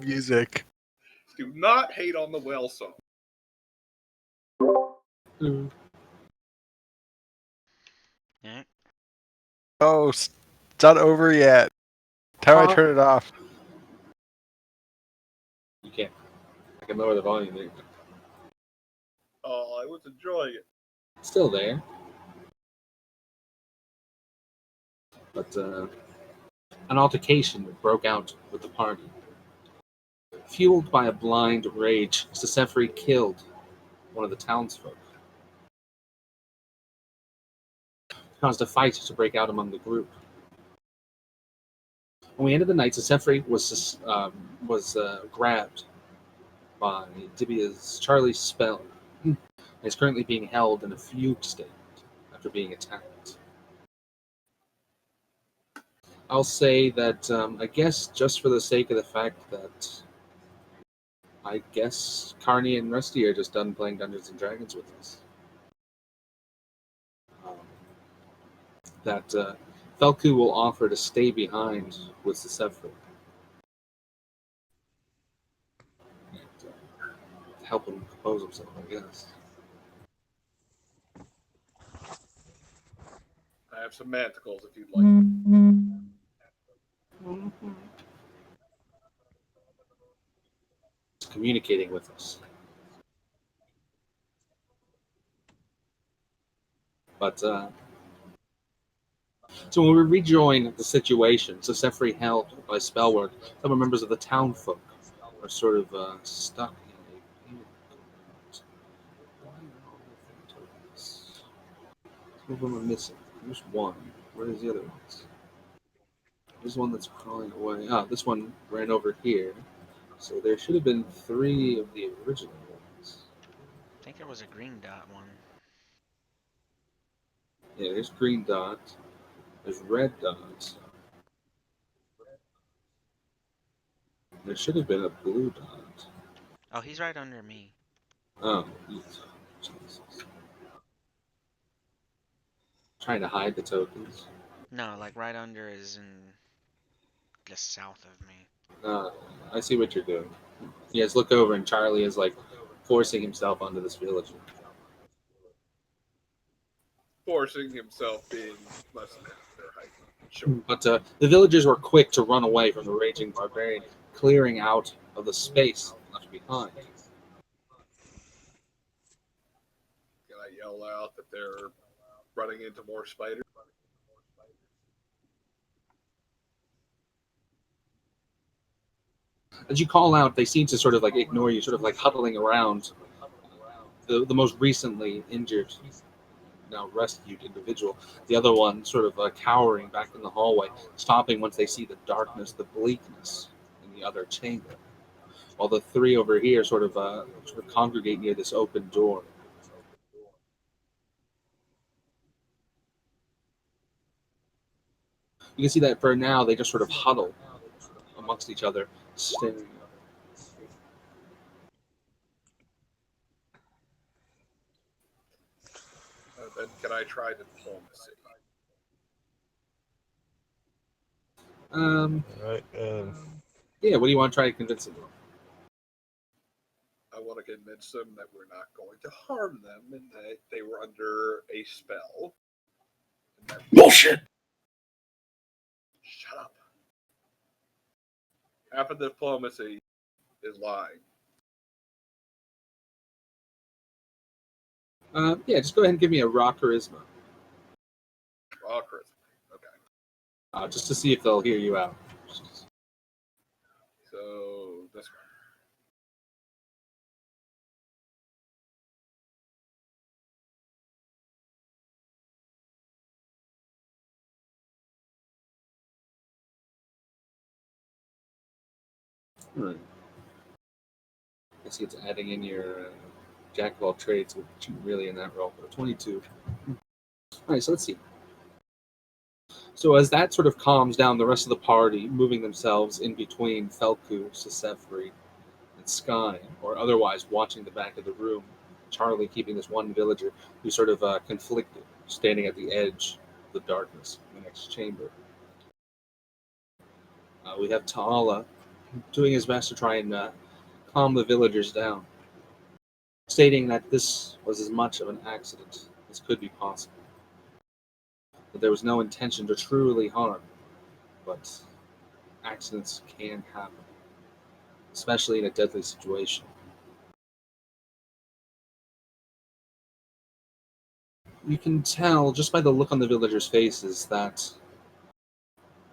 music. Do not hate on the whale song. Yeah. Oh, it's not over yet. How do I turn it off? You can't. I can lower the volume there. Oh, I was enjoying it. It's still there. But an altercation broke out with the party. Fueled by a blind rage, Sisefri killed one of the townsfolk. It caused a fight to break out among the group. When we ended the night, Sisefri was grabbed by Dibia's Charlie's spell and is currently being held in a fugue state after being attacked. I'll say that I guess just for the sake of the fact that I guess Carney and Rusty are just done playing Dungeons and Dragons with us. That Felku will offer to stay behind with Sisefri. And help him compose himself, I guess. I have some manticles if you'd like. Communicating with us. But so when we rejoin the situation, Sisefri held by spellwork, some members of the town folk are sort of stuck in a payment compartment. Why are all the tokens? Some of them are missing. There's one. Where's the other ones? There's one that's crawling away. Ah, this one ran over here. So there should have been 3 of the original ones. I think there was a green dot one. Yeah, there's green dot. There's red dot. There should have been a blue dot. Oh, he's right under me. Oh, Jesus. Trying to hide the tokens. No, like right under is in just south of me. I see what you're doing. Yes, look over, and Charlie is like forcing himself onto this villager. Forcing himself being less than half their height. Sure. But the villagers were quick to run away from the raging barbarian, clearing out of the space left behind. Can I yell out that they're running into more spiders? As you call out, they seem to sort of like ignore you, sort of like huddling around the most recently injured, now rescued individual. The other one sort of cowering back in the hallway, stopping once they see the darkness, the bleakness in the other chamber. While the 3 over here sort of congregate near this open door. You can see that for now they just sort of huddle amongst each other, staring. Then can I try diplomacy? Right. Yeah, what do you want to try to convince them? I want to convince them that we're not going to harm them and that they were under a spell. Bullshit! Shut up. Half of diplomacy is lying. Yeah, just go ahead and give me a raw charisma. Raw charisma. Okay. Just to see if they'll hear you out. So this Right. I see it's adding in your jack of all trades, which you really in that role, but 22. All right, so let's see. So as that sort of calms down, the rest of the party, moving themselves in between Felku, Sisefri, and Sky, or otherwise watching the back of the room, Charlie keeping this one villager who's sort of conflicted, standing at the edge of the darkness in the next chamber. We have Ta'ala doing his best to try and calm the villagers down, stating that this was as much of an accident as could be possible, that there was no intention to truly harm, but accidents can happen, especially in a deadly situation. You can tell just by the look on the villagers' faces that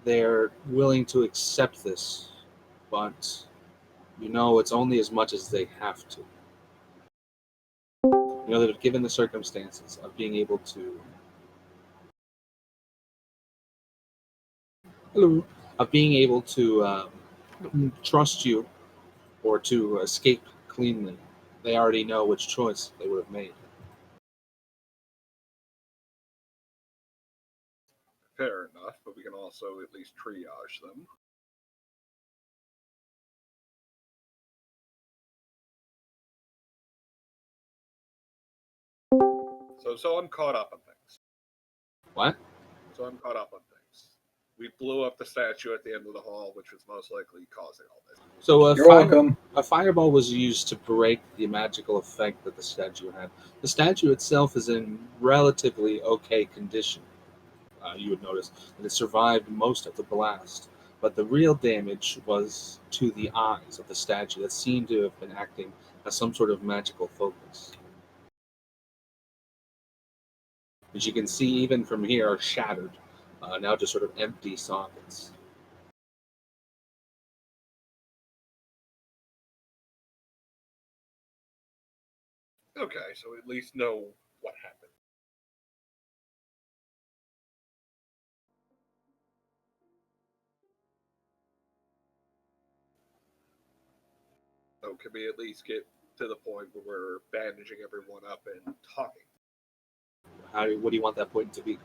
they're willing to accept this, but it's only as much as they have to. That given the circumstances of being able to, hello, of being able to trust you or to escape cleanly, they already know which choice they would have made. Fair enough, but we can also at least triage them. So I'm caught up on things. What? So I'm caught up on things. We blew up the statue at the end of the hall, which was most likely causing all this. So You're welcome. a fireball was used to break the magical effect that the statue had. The statue itself is in relatively okay condition. You would notice that it survived most of the blast, but the real damage was to the eyes of the statue that seemed to have been acting as some sort of magical focus. As you can see, even from here, are shattered, now just sort of empty sockets. Okay, so at least know what happened. So can we at least get to the point where we're bandaging everyone up and talking? What do you want that point to be?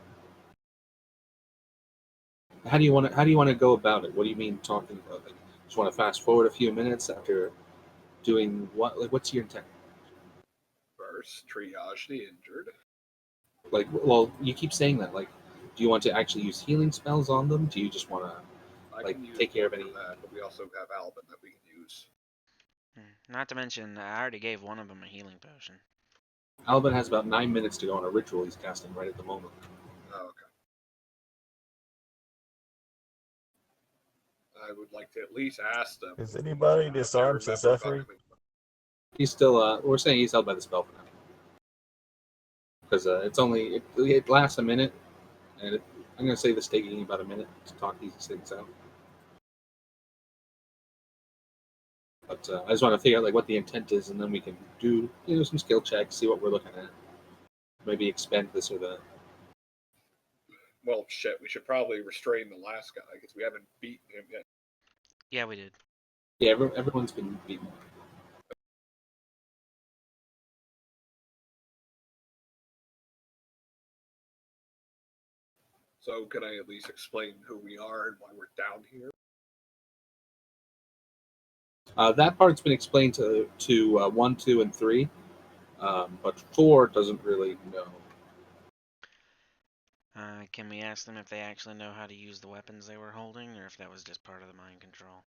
How do you want to go about it? What do you mean talking about? Like, just want to fast forward a few minutes after doing what? Like, what's your intent? First, triage the injured. Like, well, you keep saying that. Like, do you want to actually use healing spells on them? Do you just want to I like can use take care of one any? for that, but we also have Albin that we can use. Not to mention, I already gave one of them a healing potion. Albin has about 9 minutes to go on a ritual he's casting right at the moment. Oh, okay. I would like to at least ask them. Is anybody disarmed successfully? He's still. We're saying he's held by the spell for now because it lasts a minute, and I'm gonna say this taking about a minute to talk these things out. But I just want to figure out like what the intent is, and then we can do some skill checks, see what we're looking at, maybe expand this or that. Well, shit, we should probably restrain the last guy because we haven't beaten him yet. Yeah, we did. Yeah, everyone's been beaten. So can I at least explain who we are and why we're down here? That part's been explained to 1, 2, and 3, but 4 doesn't really know. Can we ask them if they actually know how to use the weapons they were holding, or if that was just part of the mind control?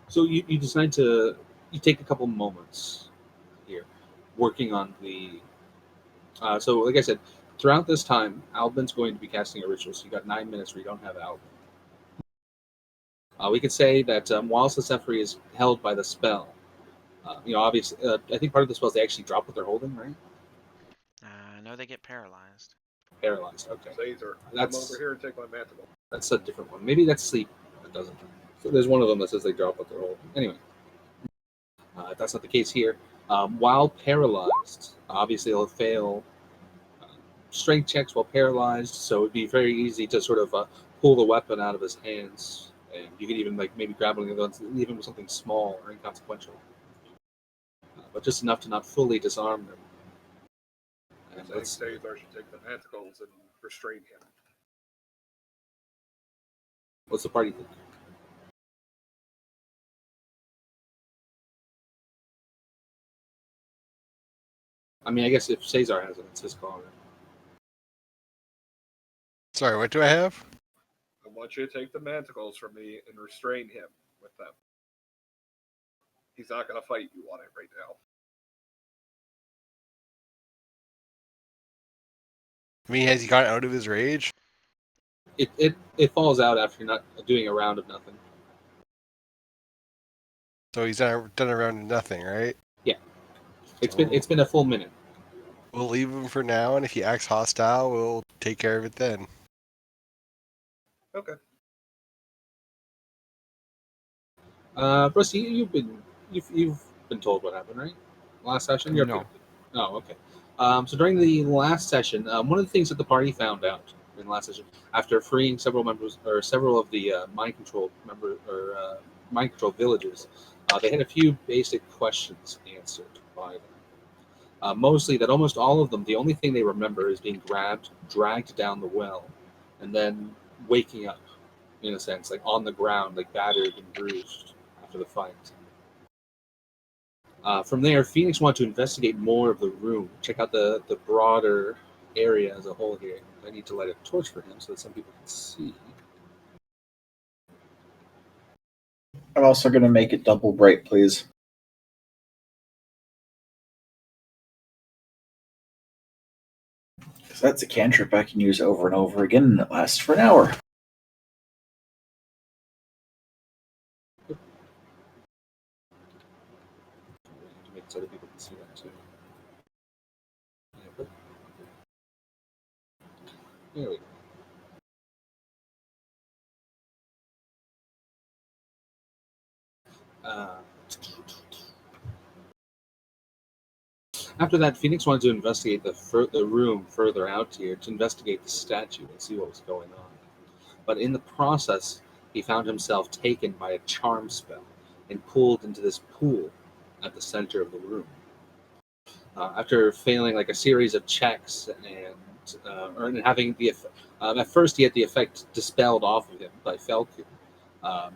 So you decide to take a couple moments here, working on the. So like I said, throughout this time, Albin's going to be casting a ritual. So you got 9 minutes where you don't have Albin. We could say that whilst the Sephri is held by the spell, obviously, I think part of the spell is they actually drop what they're holding, right? No, they get paralyzed. Paralyzed. Okay, Caesar, come That's- over here and take my mantle. that's a different one. Maybe that's sleep. That doesn't. So there's one of them that says they drop what they're holding. Anyway, that's not the case here. While paralyzed, obviously they'll fail strength checks while paralyzed, so it'd be very easy to sort of pull the weapon out of his hands, and you could even like maybe grab one of those, even with something small or inconsequential, but just enough to not fully disarm them. I think Caesar should take the mantles and restrain him. What's the party think? I mean, I guess if Cesar has it, it's his call. Right? Sorry, what do I have? I want you to take the manticles from me and restrain him with them. He's not going to fight you on it right now. I mean, has he gotten out of his rage? It falls out after you're not doing a round of nothing. So he's done around nothing, right? Yeah. It's been a full minute. We'll leave him for now, and if he acts hostile, we'll take care of it then. Okay. Bruce, you've been told what happened, right? Last session? You're No. Oh, okay. So during the last session, one of the things that the party found out in the last session, after freeing several of the mind control villagers, they had a few basic questions answered by them. Mostly that almost all of them, the only thing they remember is being dragged down the well, and then waking up, in a sense, like on the ground, like battered and bruised after the fight. From there, Phoenix wanted to investigate more of the room, check out the broader area as a whole here. I need to light a torch for him so that some people can see. I'm also going to make it double bright, please. Because that's a cantrip I can use over and over again, and it lasts for an hour. To make so other people can see that too. There we go. After that, Phoenix wanted to investigate the room further out here to investigate the statue and see what was going on. But in the process, he found himself taken by a charm spell and pulled into this pool at the center of the room. After failing like a series of checks and having at first he had the effect dispelled off of him by Felku,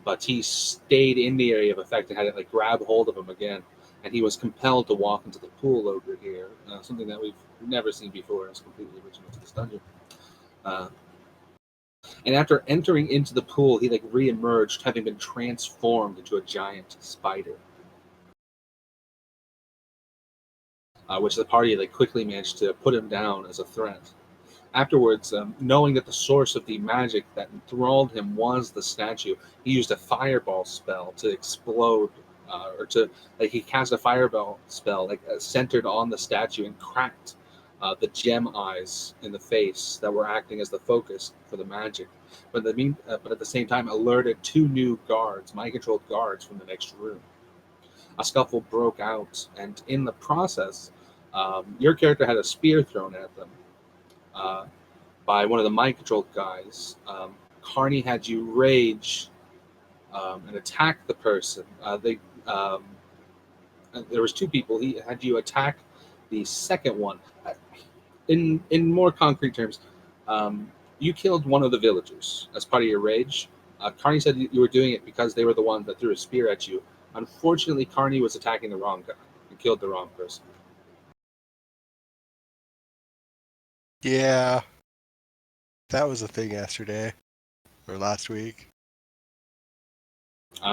but he stayed in the area of effect and had it like grab hold of him again, and he was compelled to walk into the pool over here, something that we've never seen before. It's completely original to this dungeon. And after entering into the pool, he like re-emerged, having been transformed into a giant spider. Which the party like quickly managed to put him down as a threat. Afterwards, knowing that the source of the magic that enthralled him was the statue, he used a fireball spell to explode, he cast a fireball spell centered on the statue and cracked the gem eyes in the face that were acting as the focus for the magic. But at the same time, alerted two new guards, mind-controlled guards from the next room. A scuffle broke out, and in the process, your character had a spear thrown at them by one of the mind-controlled guys. Carney had you rage and attack the person. There was two people. He had you attack the second one. In more concrete terms, you killed one of the villagers as part of your rage. Carney said you were doing it because they were the ones that threw a spear at you. Unfortunately, Carney was attacking the wrong guy and killed the wrong person. Yeah. That was a thing yesterday. Or last week.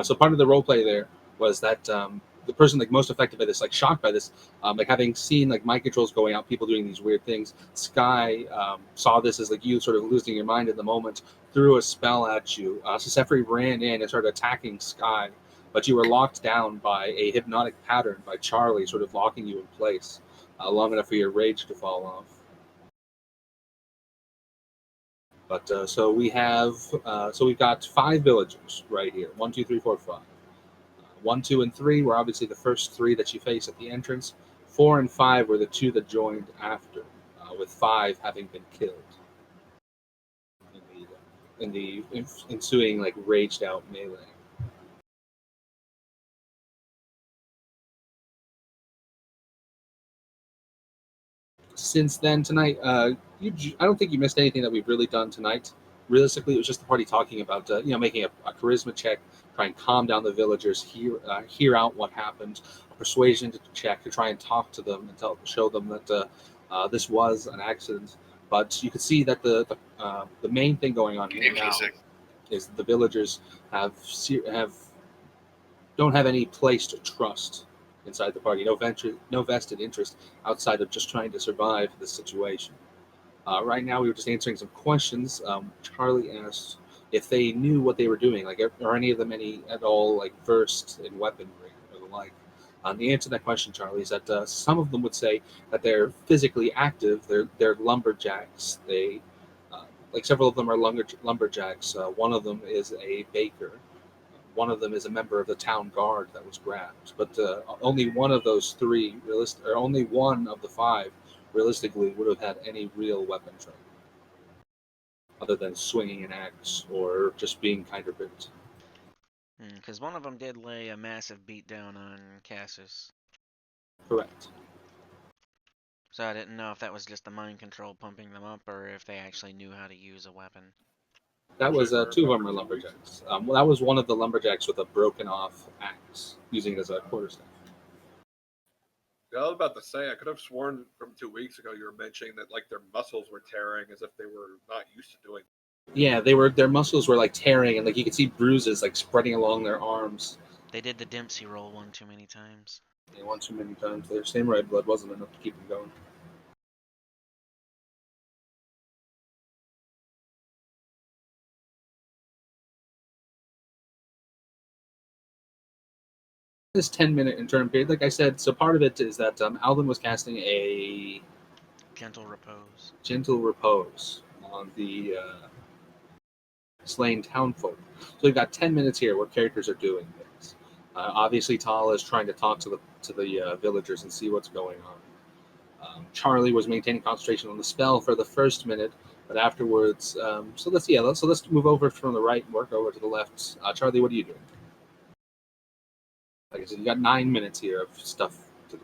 So part of the roleplay there was that the person like most affected by this, like shocked by this, like having seen like mind controls going out, people doing these weird things. Sky saw this as like you sort of losing your mind in the moment, threw a spell at you. Sefri ran in and started attacking Sky, but you were locked down by a hypnotic pattern by Charlie, sort of locking you in place long enough for your rage to fall off. But so we've got 5 villagers right here. 1, 2, 3, 4, 5. 1, 2, and 3 were obviously the first 3 that you face at the entrance. 4 and 5 were the 2 that joined after, with 5 having been killed in the ensuing like raged out melee. Since then, tonight, I don't think you missed anything that we've really done tonight. Realistically, it was just the party talking about, making a charisma check, try and calm down the villagers, hear out what happened, a persuasion check to try and talk to them and show them that this was an accident. But you can see that the main thing going on here now is the villagers have don't have any place to trust inside the party. No vested interest outside of just trying to survive the situation. Right now, we were just answering some questions. Charlie asked if they knew what they were doing, like are any of them any at all like versed in weaponry or the like. The answer to that question, Charlie, is that some of them would say that they're physically active. They're lumberjacks. They like several of them are lumberjacks. One of them is a baker. One of them is a member of the town guard that was grabbed. But only one of those three, or only one of the five, realistically would have had any real weapon training, other than swinging an axe or just being kind of ripped. Because one of them did lay a massive beat down on Cassius. Correct. So I didn't know if that was just the mind control pumping them up, or if they actually knew how to use a weapon. That was two of them were lumberjacks. Well, that was one of the lumberjacks with a broken off axe, using it as a quarterstaff. Yeah, I was about to say, I could have sworn from 2 weeks ago you were mentioning that like their muscles were tearing as if they were not used to doing. Yeah, their muscles were like tearing, and like you could see bruises like spreading along their arms. They did the Dempsey roll one too many times. They won too many times. Their samurai blood wasn't enough to keep them going. This 10-minute interim period, like I said, so part of it is that Alvin was casting a Gentle repose. gentle repose on the slain townfolk. So we've got 10 minutes here where characters are doing things. Obviously, Tala is trying to talk to the villagers and see what's going on. Charlie was maintaining concentration on the spell for the first minute, but afterwards, let's move over from the right and work over to the left. Charlie, what are you doing? Like I said, you got 9 minutes here of stuff to do.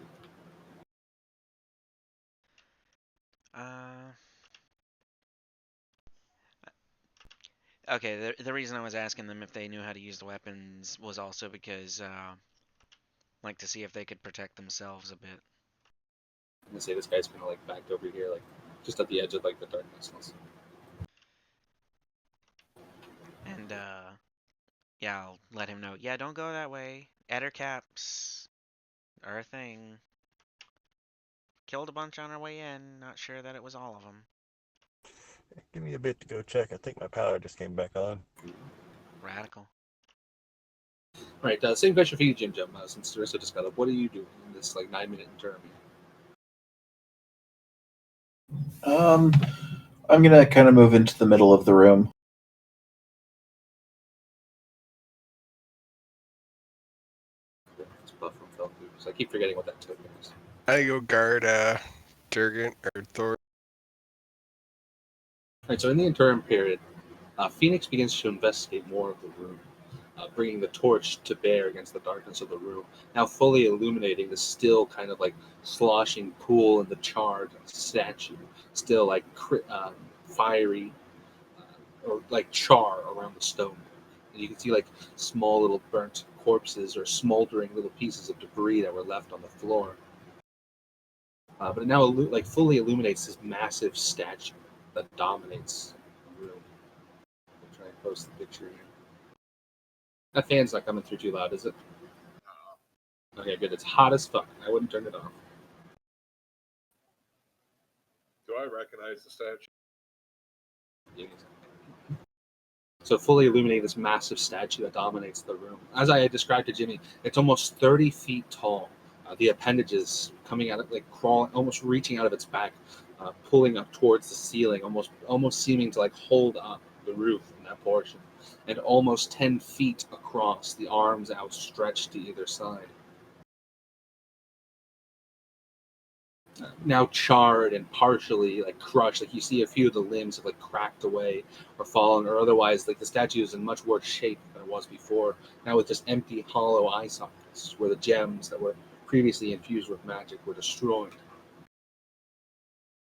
Okay, the reason I was asking them if they knew how to use the weapons was also because, like, to see if they could protect themselves a bit. I'm gonna say this guy's kind of like backed over here, like just at the edge of like the darkness. And, yeah, I'll let him know. Yeah, don't go that way. Adder caps are a thing. Killed a bunch on our way in. Not sure that it was all of them. Give me a bit to go check. I think my power just came back on. Radical. All right, same question for you, Jim. Since Teresa just got up, what are you doing in this like 9-minute interim? I'm gonna kind of move into the middle of the room. It's buff from Felku, so I keep forgetting what that token is. I go guard Durgan or Thor. All right, so in the interim period, Phoenix begins to investigate more of the room, bringing the torch to bear against the darkness of the room, now fully illuminating the still kind of like sloshing pool in the charred statue, still like fiery or like char around the stone. And you can see like small little burnt corpses or smoldering little pieces of debris that were left on the floor. But it now like fully illuminates this massive statue that dominates the room. I'll try and post the picture here. That fan's not coming through too loud, is it? Okay, good. It's hot as fuck. I wouldn't turn it off. Do I recognize the statue? So fully illuminating this massive statue that dominates the room. As I had described to Jimmy, it's almost 30 feet tall. The appendages coming out of, like crawling, almost reaching out of its back, pulling up towards the ceiling, almost seeming to like hold up the roof in that portion, and almost 10 feet across, the arms outstretched to either side. Now charred and partially like crushed, like you see a few of the limbs have like cracked away or fallen, or otherwise like the statue is in much worse shape than it was before, now with just empty hollow eye sockets where the gems that were previously infused with magic were destroyed.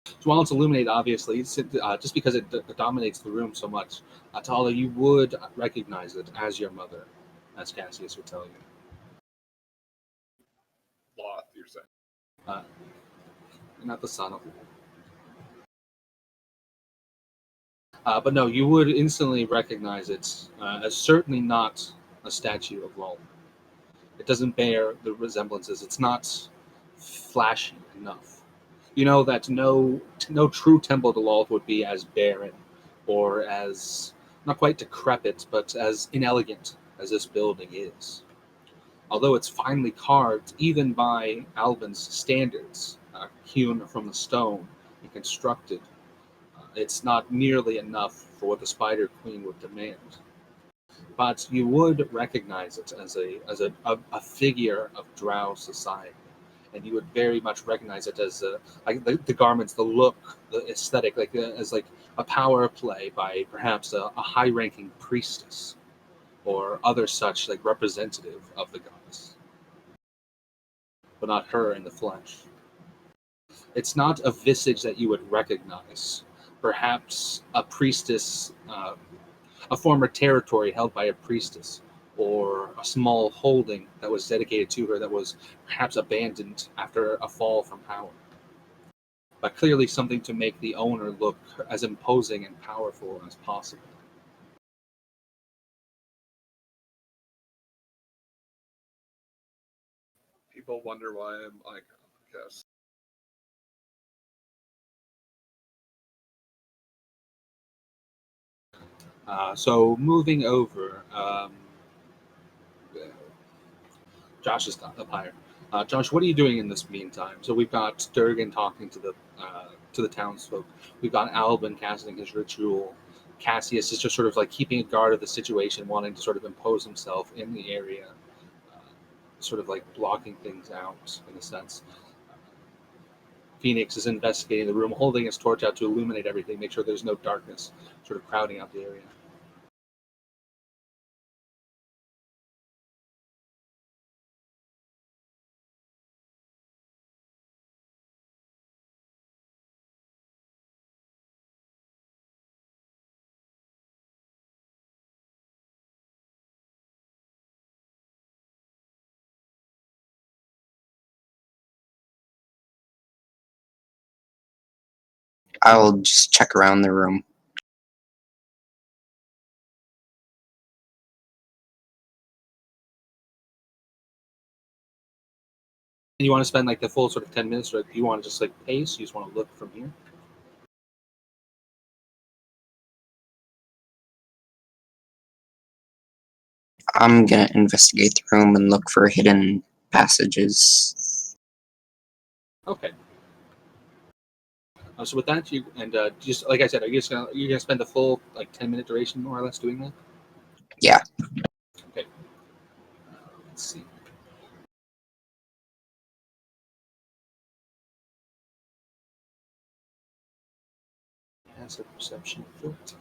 So while it's illuminated, obviously, just because it dominates the room so much, Tala, you would recognize it as your mother, as Cassius would tell you. Loth, you're saying? Not the son of But no, you would instantly recognize it as certainly not a statue of Lol. It doesn't bear the resemblances. It's not flashy enough. You know that no true temple to Lolth would be as barren or as not quite decrepit, but as inelegant as this building is. Although it's finely carved, even by Albin's standards, hewn from the stone and constructed, it's not nearly enough for what the Spider Queen would demand. But you would recognize it as a figure of Drow society, and you would very much recognize it as like the garments, the look, the aesthetic, like as like a power play by perhaps a high-ranking priestess or other such like representative of the goddess, but not her in the flesh. It's not a visage that you would recognize. Perhaps a priestess, a former territory held by a priestess, or a small holding that was dedicated to her that was perhaps abandoned after a fall from power. But clearly something to make the owner look as imposing and powerful as possible. People wonder why I'm icon, I guess. So moving over, Josh is up higher. Josh, what are you doing in this meantime? So we've got Durgan talking to the townsfolk. We've got Albin casting his ritual. Cassius is just sort of like keeping a guard of the situation, wanting to sort of impose himself in the area, sort of like blocking things out in a sense. Phoenix is investigating the room, holding his torch out to illuminate everything, make sure there's no darkness sort of crowding out the area. I'll just check around the room. And you want to spend like the full sort of 10 minutes, or do you want to just like pace? You just want to look from here? I'm gonna investigate the room and look for hidden passages. Okay. So with that, you and just like I said, you're gonna spend the full like 10-minute duration more or less doing that? Yeah. Okay. Let's see. Has a perception filter.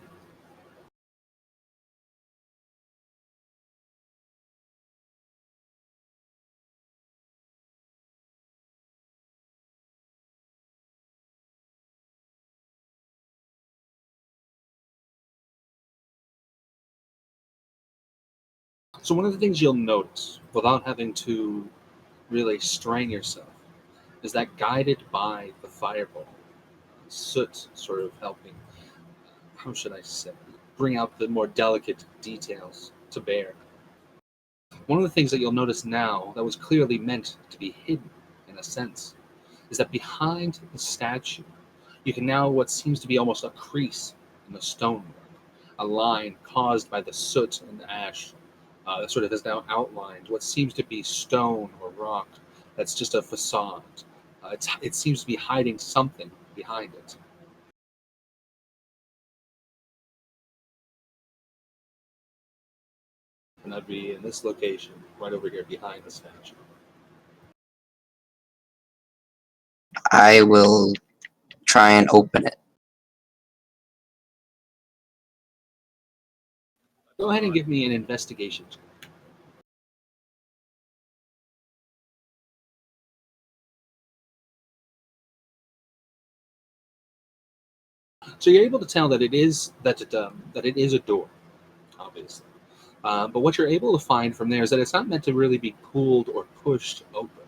So one of the things you'll notice, without having to really strain yourself, is that guided by the fireball, soot sort of helping, how should I say, bring out the more delicate details to bear. One of the things that you'll notice now that was clearly meant to be hidden, in a sense, is that behind the statue, you can now what seems to be almost a crease in the stonework, a line caused by the soot and the ash that sort of has now outlined what seems to be stone or rock that's just a facade. It seems to be hiding something behind it. And that'd be in this location, right over here behind the statue. I will try and open it. Go ahead and give me an investigation check. So you're able to tell that it is a door, obviously. But what you're able to find from there is that it's not meant to really be pulled or pushed open.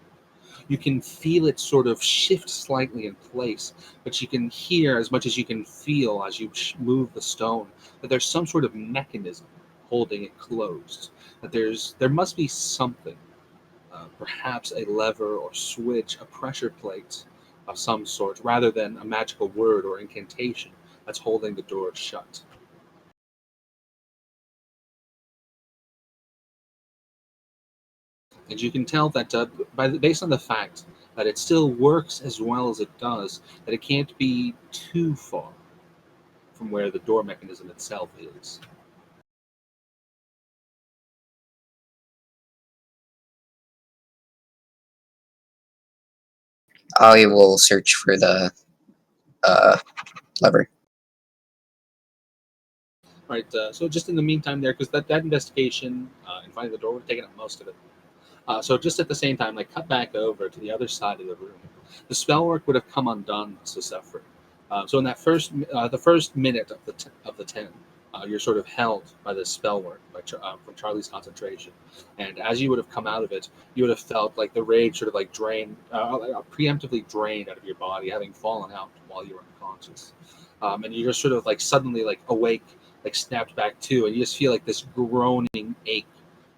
You can feel it sort of shift slightly in place, but you can hear as much as you can feel as you move the stone that there's some sort of mechanism holding it closed. That there must be something, perhaps a lever or switch, a pressure plate of some sort, rather than a magical word or incantation that's holding the door shut. And you can tell that based on the fact that it still works as well as it does, that it can't be too far from where the door mechanism itself is. I will search for the lever. Right. So just in the meantime, there, because that investigation and finding the door would have taken up most of it. So just at the same time, like cut back over to the other side of the room, the spell work would have come undone to suffer. So in that the first minute of the 10, you're sort of held by this spell work from Charlie's concentration, and as you would have come out of it, you would have felt like the rage sort of like drained, preemptively drained out of your body, having fallen out while you were unconscious, and you're just sort of like suddenly like awake, like snapped back to, and you just feel like this groaning ache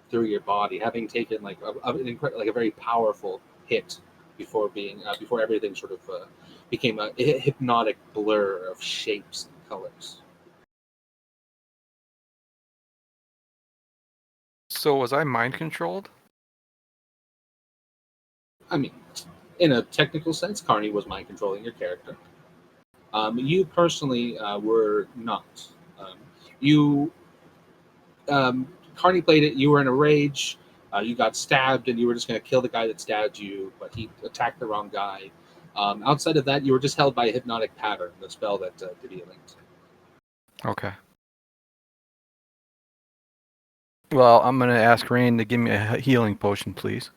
through your body, having taken like like a very powerful hit before everything sort of became a hypnotic blur of shapes and colors. So was I mind controlled? I mean, in a technical sense, Carney was mind controlling your character. You personally were not. You Carney played it. You were in a rage. You got stabbed, and you were just going to kill the guy that stabbed you, but he attacked the wrong guy. Outside of that, you were just held by a hypnotic pattern, the spell that Didier linked. Okay. Well, I'm going to ask Rain to give me a healing potion, please.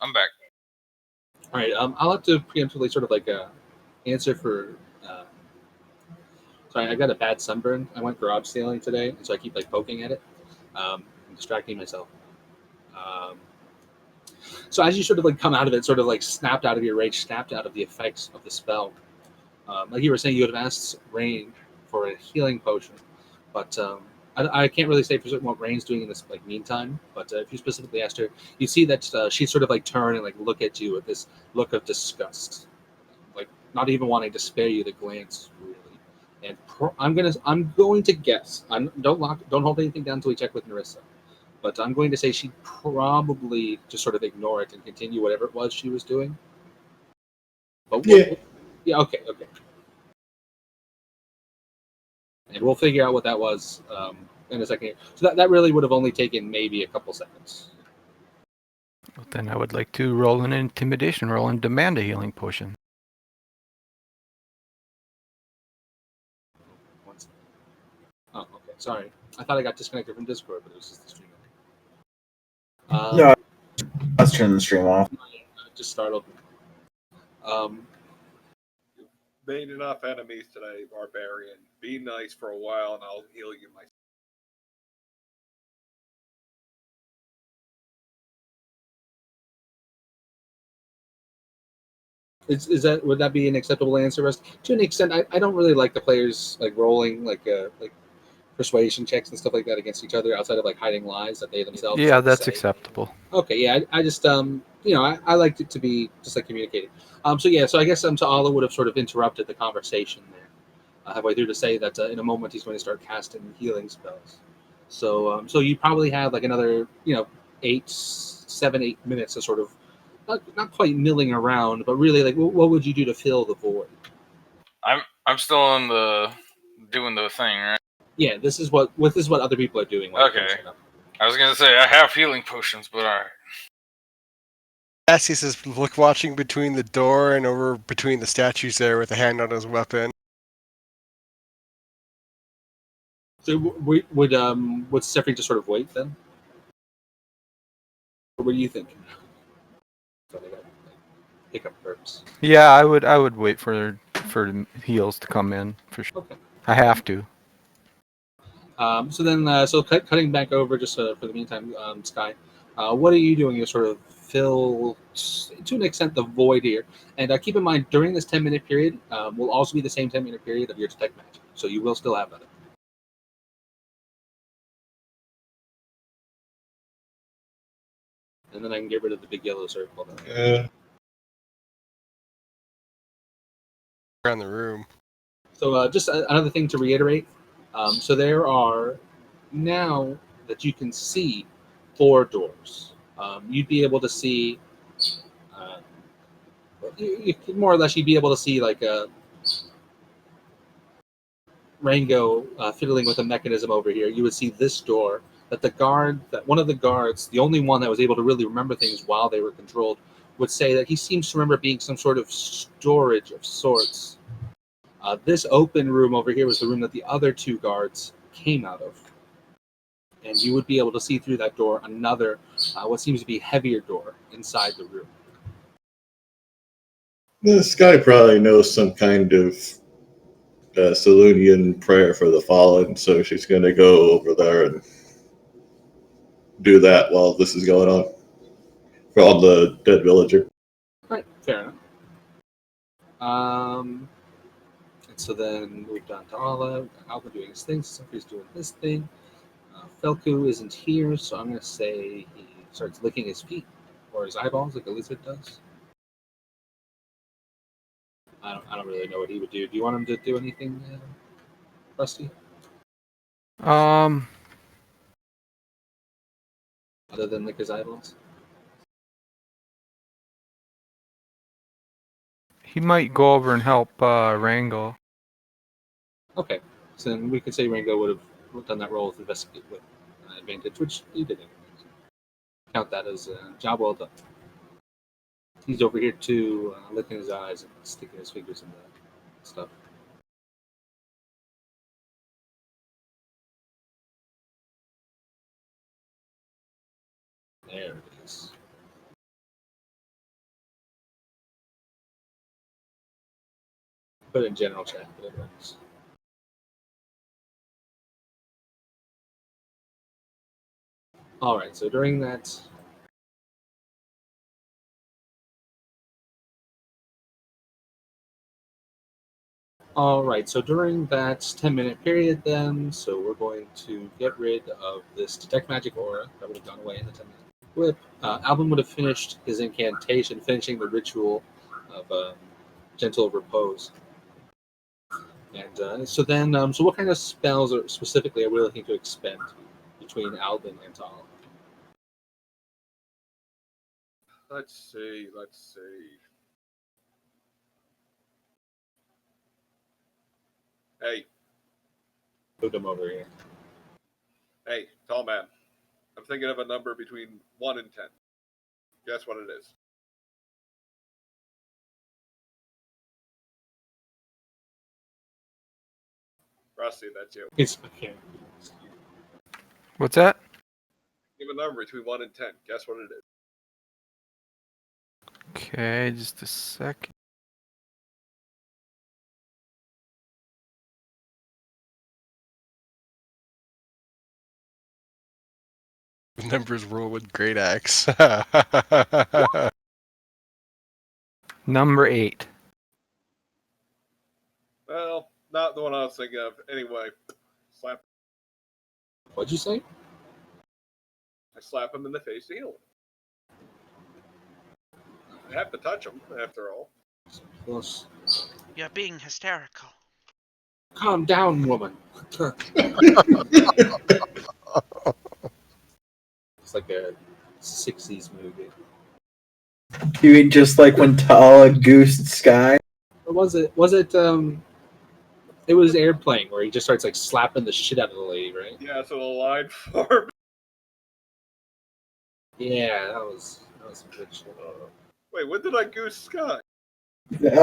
I'm back. All right. I'll have to preemptively sort of like answer for. Sorry, I got a bad sunburn. I went garage sailing today, and so I keep like poking at it, and distracting myself. Um, so as you sort of like come out of it, sort of like snapped out of your rage, snapped out of the effects of the spell. Like you were saying, you would have asked Rain for a healing potion, but I can't really say for certain what Rain's doing in this like meantime. But if you specifically asked her, you see that she sort of like turn and like look at you with this look of disgust, like not even wanting to spare you the glance, really. And I'm going to guess. Don't hold anything down until we check with Narissa. But I'm going to say she'd probably just sort of ignore it and continue whatever it was she was doing. But yeah, okay. And we'll figure out what that was in a second. So that really would have only taken maybe a couple seconds. Well, then I would like to roll an intimidation roll and demand a healing potion. Oh, okay. Sorry. I thought I got disconnected from Discord, but it was just the stream. No, let's turn the stream off. Just startled me. Made enough enemies today, Barbarian. Be nice for a while, and I'll heal you myself. Would that be an acceptable answer, Russ? To an extent, I don't really like the players like rolling like persuasion checks and stuff like that against each other outside of like hiding lies that they themselves. Yeah, sort of that's say. acceptable. Okay, yeah, I just I liked it to be just like communicating. So I guess Ta'ala would have sort of interrupted the conversation there halfway through to say that in a moment he's going to start casting healing spells. So you probably have like another 8 minutes of sort of not quite milling around, but really like what would you do to fill the void? I'm still on doing the thing, right? Yeah, this is what other people are doing. Okay. I was gonna say I have healing potions, but alright. Cassius is watching between the door and over between the statues there with a hand on his weapon. So would Sefri just sort of wait then? Or what do you think? Hiccup burps. Yeah, I would wait for heals to come in for sure. Okay. I have to. Cutting back over just for the meantime, Sky, what are you doing to sort of fill, to an extent, the void here? And keep in mind, during this 10-minute period will also be the same 10-minute period of your detect magic, so you will still have that. And then I can get rid of the big yellow circle. Around the room. So just another thing to reiterate. So there are, now that you can see, 4 doors. You'd be able to see, you could more or less, you'd be able to see like a Rango fiddling with a mechanism over here. You would see this door, that one of the guards, the only one that was able to really remember things while they were controlled, would say that he seems to remember being some sort of storage of sorts. This open room over here was the room that the other 2 guards came out of. And you would be able to see through that door another, what seems to be heavier door inside the room. This guy probably knows some kind of Selenian prayer for the fallen, so she's going to go over there and do that while this is going on for all the dead villager. Right, fair enough. And so then move down to Ala. Alba doing his thing. Somebody's doing his thing. Felku isn't here, so I'm going to say he starts licking his feet or his eyeballs like a lizard does. I don't really know what he would do. Do you want him to do anything, Rusty? Um, Other than lick his eyeballs? he might go over and help Rango. Okay, so then we could say Rango would have done that roll with investigate with advantage, which he did anyway. Count that as a job well done. He's over here too, licking his eyes and sticking his fingers in the stuff. There it is. Put it in general chat, but it works. All right, so during that. All right, so during that 10-minute period, then, so we're going to get rid of this detect magic aura that would have gone away in the 10-minute whip. Alvin would have finished his incantation, finishing the ritual of gentle repose. And so then, so what kind of spells specifically are we looking to expend between Alvin and Tal? Let's see. Hey, Put him over here. hey, tall man. I'm thinking of a number between 1 and 10. Guess what it is? Rusty, that's you. It's okay. What's that? Give a number between 1 and 10. Guess what it is? Okay, just a second. The numbers roll with great axe. Number 8. Well, not the one I was thinking of. Anyway, What'd you say? I slap him in the face to heal him. I have to touch him, after all. Close. You're being hysterical. Calm down, woman. It's like a 60s movie. You mean just like when Tala goosed Sky? Or was it? It was Airplane where he just starts like slapping the shit out of the lady, right? Yeah, so the line form. Yeah, that was some good shit. Wait, when did I goose Sky? Wonder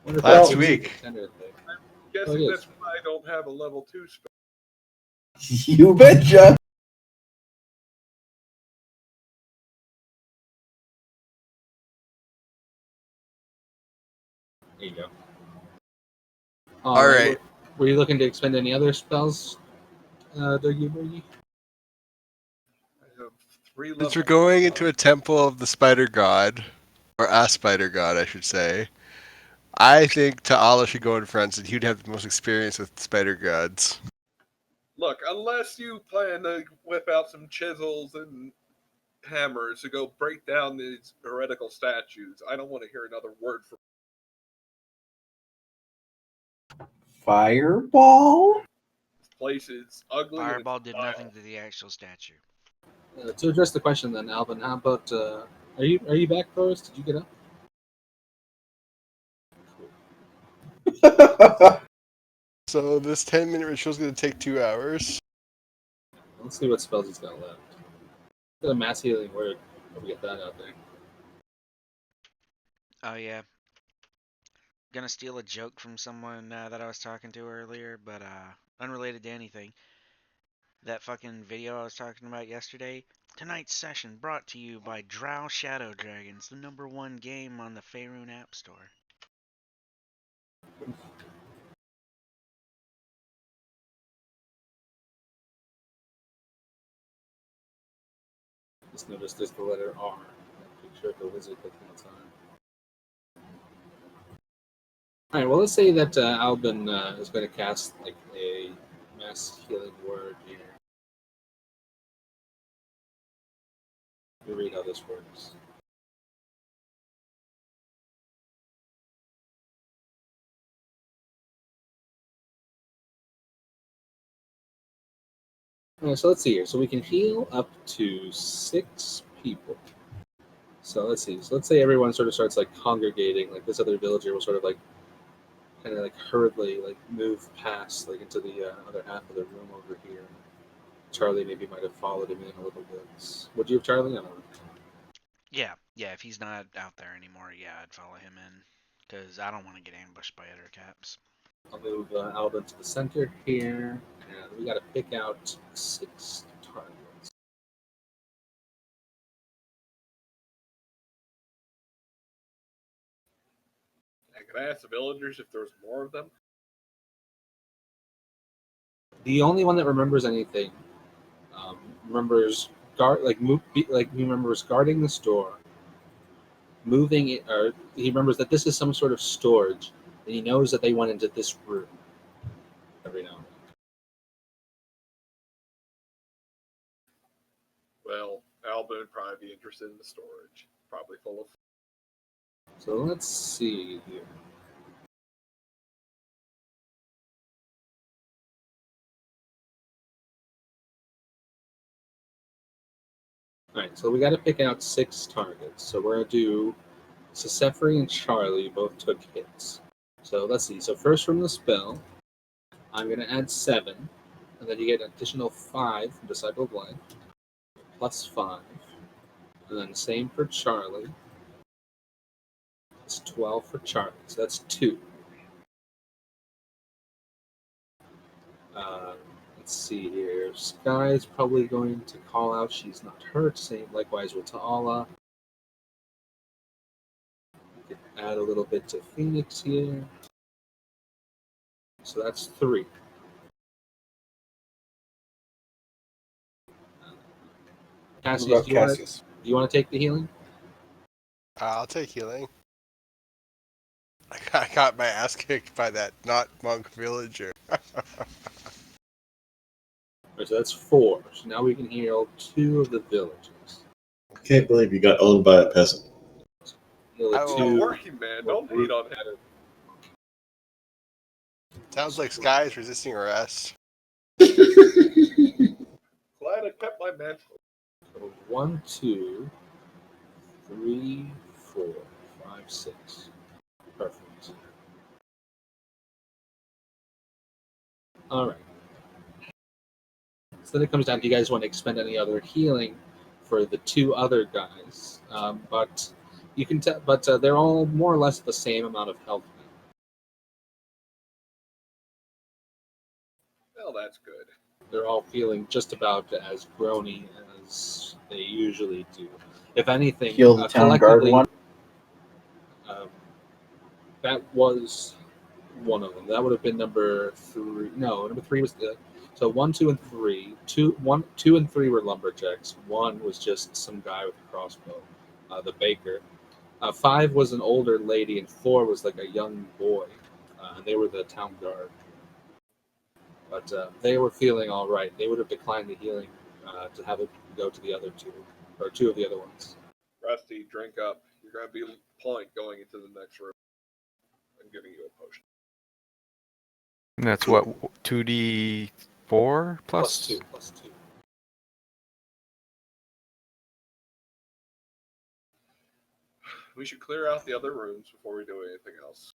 if Last that's week. a tender thing. Guessing it is. that's why I don't have a level 2 spell. You betcha. There you go. All right. Were you looking to expend any other spells, Dougie Boogie? I have 3 Since levels. we're going into a temple of the spider god, or a spider god, I should say, I think Ta'ala should go in front since he'd have the most experience with spider gods. Look, unless you plan to whip out some chisels and hammers to go break down these heretical statues, I don't want to hear another word from Fireball? this place. Is ugly. and Fireball it's did vile. nothing to the actual statue. To address the question, then, Alvin, how about are you back, Boris? Did you get up? So this 10-minute ritual is going to take 2 hours. Let's see what spells he's got left. Got a mass healing word. Hope we get that out there. Oh yeah. Gonna steal a joke from someone that I was talking to earlier, but unrelated to anything. That fucking video I was talking about yesterday. Tonight's session brought to you by Drow Shadow Dragons, the #1 game on the Faerun App Store. Just noticed there's the letter R. Picture of the wizard looking outside. All right. Well, let's say that Albin is going to cast like a mass healing word here. Let me read how this works. All right, so let's see here. So we can heal up to 6 people. So let's see. So let's say everyone sort of starts like congregating. Like this other villager will sort of like kind of like hurriedly like move past like into the other half of the room over here. Charlie maybe might have followed him in a little bit. Would you have Charlie? I don't know. Yeah, if he's not out there anymore, yeah, I'd follow him in. Because I don't want to get ambushed by other caps. I'll move Alvin to the center here, and we got to pick out 6 targets. Can I ask the villagers if there's more of them? The only one that remembers anything remembers he remembers guarding the store, moving it, or he remembers that this is some sort of storage, and he knows that they went into this room every now and then. Well, Albin would probably be interested in the storage. Probably full of. So let's see here. All right, so we got to pick out 6 targets. So we're gonna do Sesefri and Charlie both took hits. So let's see. So first from the spell, I'm gonna add 7, and then you get an additional 5 from Disciple of Life, plus 5, and then same for Charlie. It's 12 for Charlie, so that's 2. Let's see here. Sky's probably going to call out she's not hurt. Same likewise with Ta'ala. We can add a little bit to Phoenix here. So that's 3. Cassius, What do about Cassius? you want to take the healing? I'll take healing. I got my ass kicked by that not monk villager. Right, so that's 4. So now we can heal 2 of the villagers. I can't believe you got owned by a peasant. Heal the I I'm a 2. working man. Don't hate on him. Sounds like Sky is resisting arrest. Glad I kept my mantle. So 1, 2, 3, 4, 5, 6. Perfect. All right. So then it comes down to, you guys want to expend any other healing for the 2 other guys, but you can tell. But they're all more or less the same amount of health now. Well, that's good. They're all feeling just about as groany as they usually do. If anything, Heal the town guard collectively, one. that was one of them. That would have been number 3. No, number 3 was the. So 1, 2, and 3. 2 and 3 were lumberjacks. 1 was just some guy with a crossbow, the baker. 5 was an older lady, and 4 was like a young boy. They were the town guard. But they were feeling all right. They would have declined the healing to have it go to the other 2, or 2 of the other ones. Rusty, drink up. You're going to be point going into the next room. I'm giving you a potion. And that's what, 2d4 plus? Plus 2. We should clear out the other rooms before we do anything else.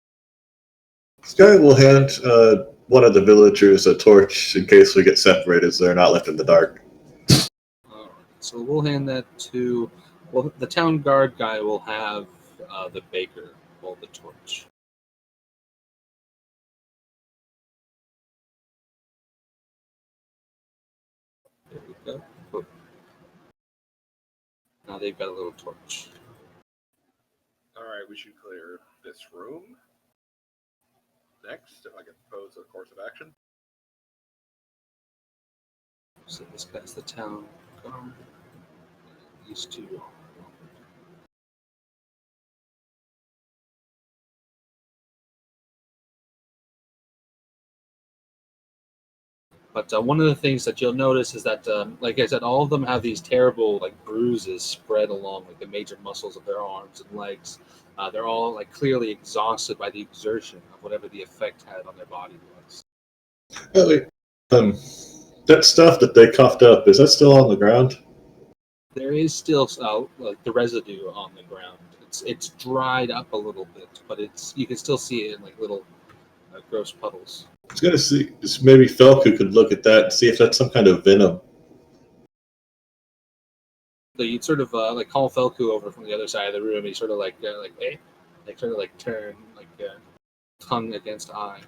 Sky will hand one of the villagers a torch in case we get separated so they're not left in the dark. All right. So we'll hand that to. Well, the town guard guy will have the baker hold the torch. There we go. Boom. Now they've got a little torch. Alright, we should clear this room. Next, if I can propose a course of action. So this guy's the town guard. These 2. But one of the things that you'll notice is that, like I said, all of them have these terrible like bruises spread along like the major muscles of their arms and legs. They're all like clearly exhausted by the exertion of whatever the effect had on their body was. Oh, wait. That stuff that they coughed up, is that still on the ground? There is still like the residue on the ground. It's dried up a little bit, but you can still see it in like little gross puddles. I was going to see, just maybe Felku could look at that and see if that's some kind of venom. So you'd sort of like call Felku over from the other side of the room. And he sort of like hey, like sort of like turn like tongue against eye.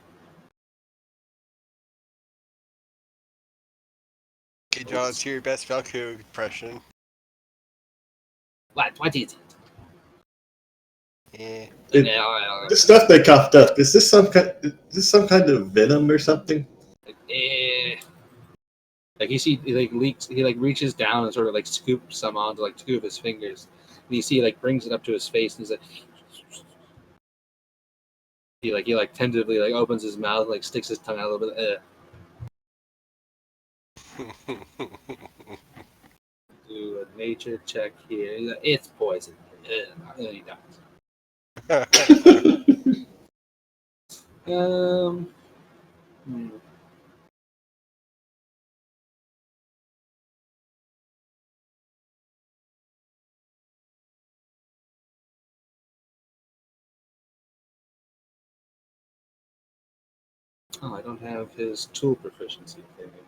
Okay, John, let's hear your best Falco impression. What is it? Yeah. The stuff they coughed up, is this some kind of venom or something? Like you see, he reaches down and sort of like scoops some onto like 2 of his fingers, and you see he like brings it up to his face, and he's like, he tentatively like opens his mouth, like sticks his tongue out a little bit. Do a nature check here. He's like, it's poison. And then he dies. Hmm. Oh, I don't have his tool proficiency thing in here.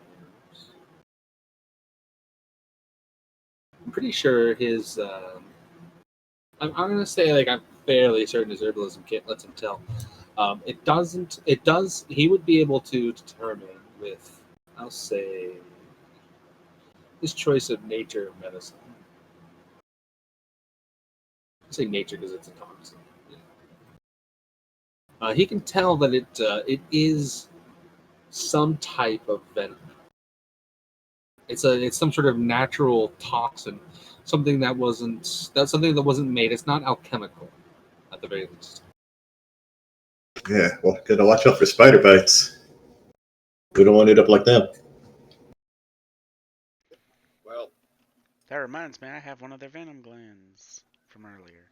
I'm pretty sure his. I'm going to say like I'm fairly certain his herbalism kit lets him tell. It doesn't. It does. He would be able to determine with, I'll say, his choice of nature or medicine. I'll say nature because it's a toxin. Yeah. He can tell that it is some type of venom. It's some sort of natural toxin, something that wasn't made. It's not alchemical, at the very least. Yeah, well, gotta watch out for spider bites. We don't want to end up like them. Well, That reminds me, I have one of their venom glands from earlier.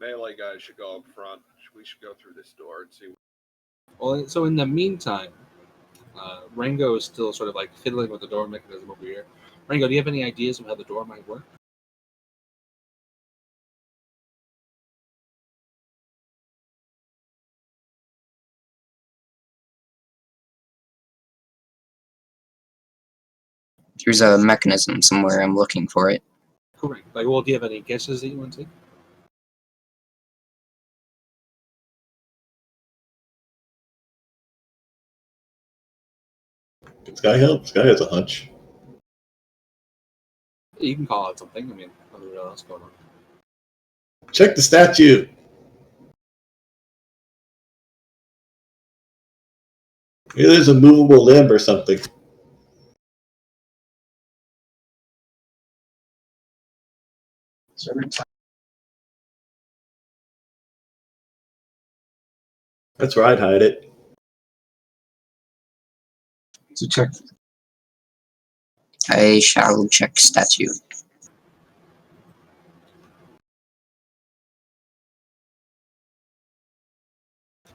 melee guys should go up front. We should go through this door and see. Well, so in the meantime, Rango is still sort of like fiddling with the door mechanism over here. Rango, do you have any ideas of how the door might work? There's a mechanism somewhere. I'm looking for it. Correct. Like, well, do you have any guesses that you want to take? Can Sky help? Sky has a hunch. You can call it something. I mean, nothing real else going on. Check the statue. Maybe there's a movable limb or something. That's where I'd hide it. So check. I shall check statue.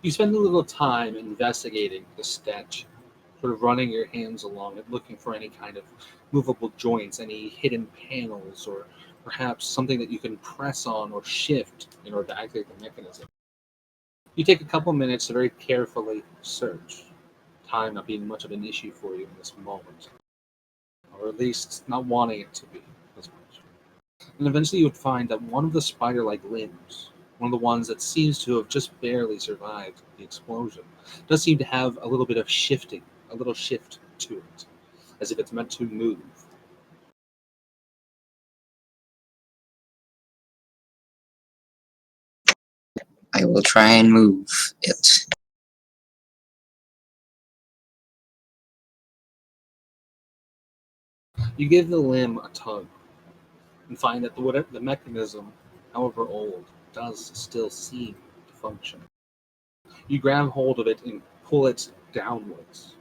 You spend a little time investigating the statue, sort of running your hands along it, looking for any kind of movable joints, any hidden panels, or perhaps something that you can press on or shift in order to activate the mechanism. You take a couple minutes to very carefully search, time not being much of an issue for you in this moment, or at least not wanting it to be as much. And eventually you would find that one of the spider-like limbs, one of the ones that seems to have just barely survived the explosion, does seem to have a little bit of shifting, a little shift to it, as if it's meant to move. I will try and move it. You give the limb a tug and find that the mechanism, however old, does still seem to function. You grab hold of it and pull it downwards,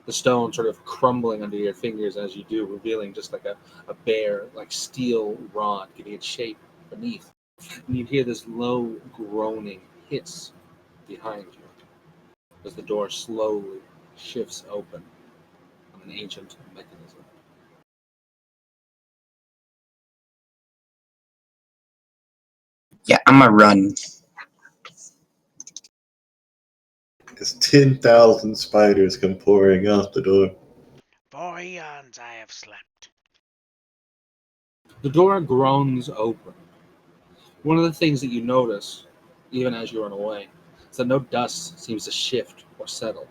the stone sort of crumbling under your fingers as you do, revealing just like a bare, like steel rod, giving it shape beneath. And you hear this low groaning hiss behind you as the door slowly shifts open on an ancient mechanism. Yeah, I'm gonna run. As 10,000 spiders come pouring out the door. For eons I have slept. The door groans open. One of the things that you notice, even as you run away, is that no dust seems to shift or settle.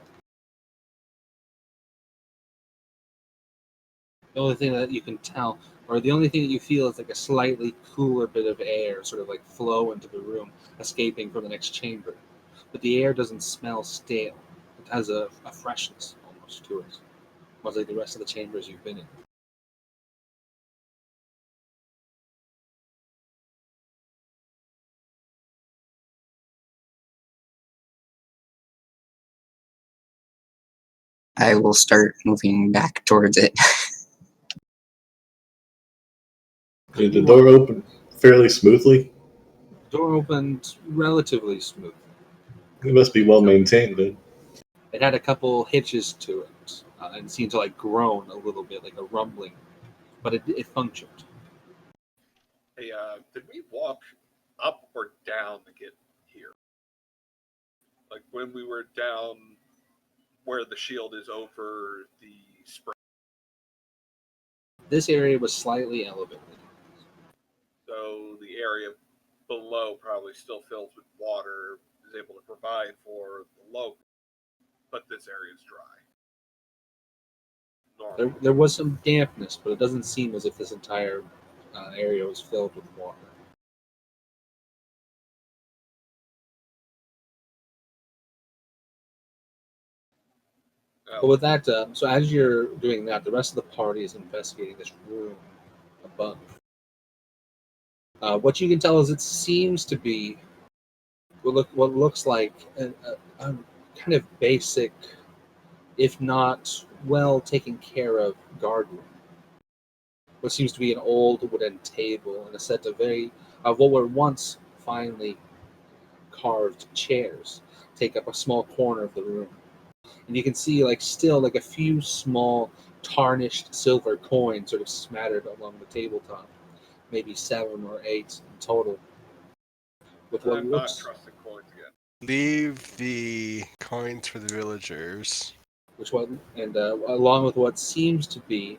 The only thing that you can tell, or the only thing that you feel, is like a slightly cooler bit of air sort of like flow into the room, escaping from the next chamber. But the air doesn't smell stale. It has a freshness almost to it, much like the rest of the chambers you've been in. I will start moving back towards it. Did the door open fairly smoothly? The door opened relatively smooth. It must be well maintained then. It had a couple hitches to it, and seemed to like groan a little bit, like a rumbling, but it functioned. Hey, did we walk up or down to get here? Like when we were down where the shield is over the spring. This area was slightly elevated. So the area below probably still fills with water, is able to provide for the local, but this area is dry. There was some dampness, but it doesn't seem as if this entire area was filled with water. But with that, so as you're doing that, the rest of the party is investigating this room above. What you can tell is it seems to be what looks like a kind of basic, if not well taken care of, guard room. What seems to be an old wooden table and a set of what were once finely carved chairs take up a small corner of the room. And you can see still a few small tarnished silver coins sort of smattered along the tabletop, maybe 7 or 8 in total. With what I'm not looks, trusting coins again. Leave the coins for the villagers. along with what seems to be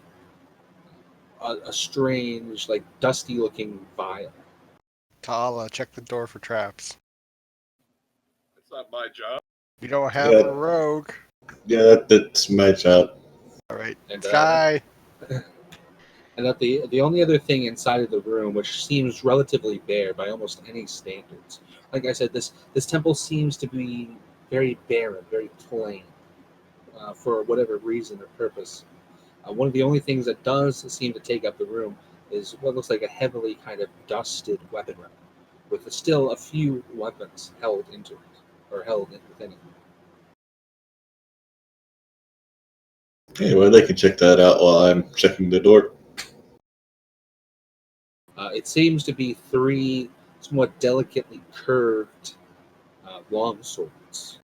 a strange, dusty-looking vial. Tala, check the door for traps. It's not my job. We don't have Yeah. a rogue. Yeah, that's my job. All right, And Sky. and that the only other thing inside of the room, which seems relatively bare by almost any standards, like I said, this temple seems to be very barren, very plain. for whatever reason or purpose. One of the only things that does seem to take up the room is what looks like a heavily kind of dusted weapon rack, with still a few weapons held into it, or held within it. Anyway, they can check that out while I'm checking the door. It seems to be three somewhat delicately curved long swords.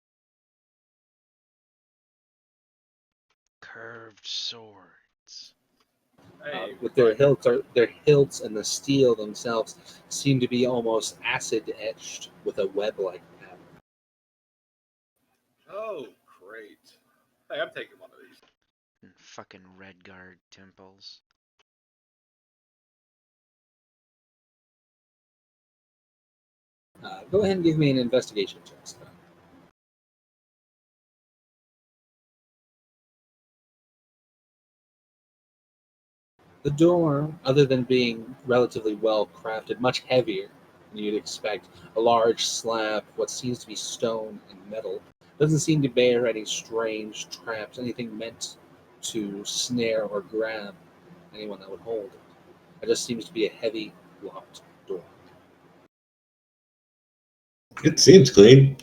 Curved swords. Hey, With their but hilts and the steel themselves seem to be almost acid etched with a web-like pattern. oh, great. Hey, I'm taking one of these. And fucking red guard temples. Go ahead and give me an investigation check, Scott. The door, other than being relatively well crafted, much heavier than you'd expect, a large slab of what seems to be stone and metal, doesn't seem to bear any strange traps, anything meant to snare or grab anyone that would hold it. It just seems to be a heavy, locked door. It seems clean.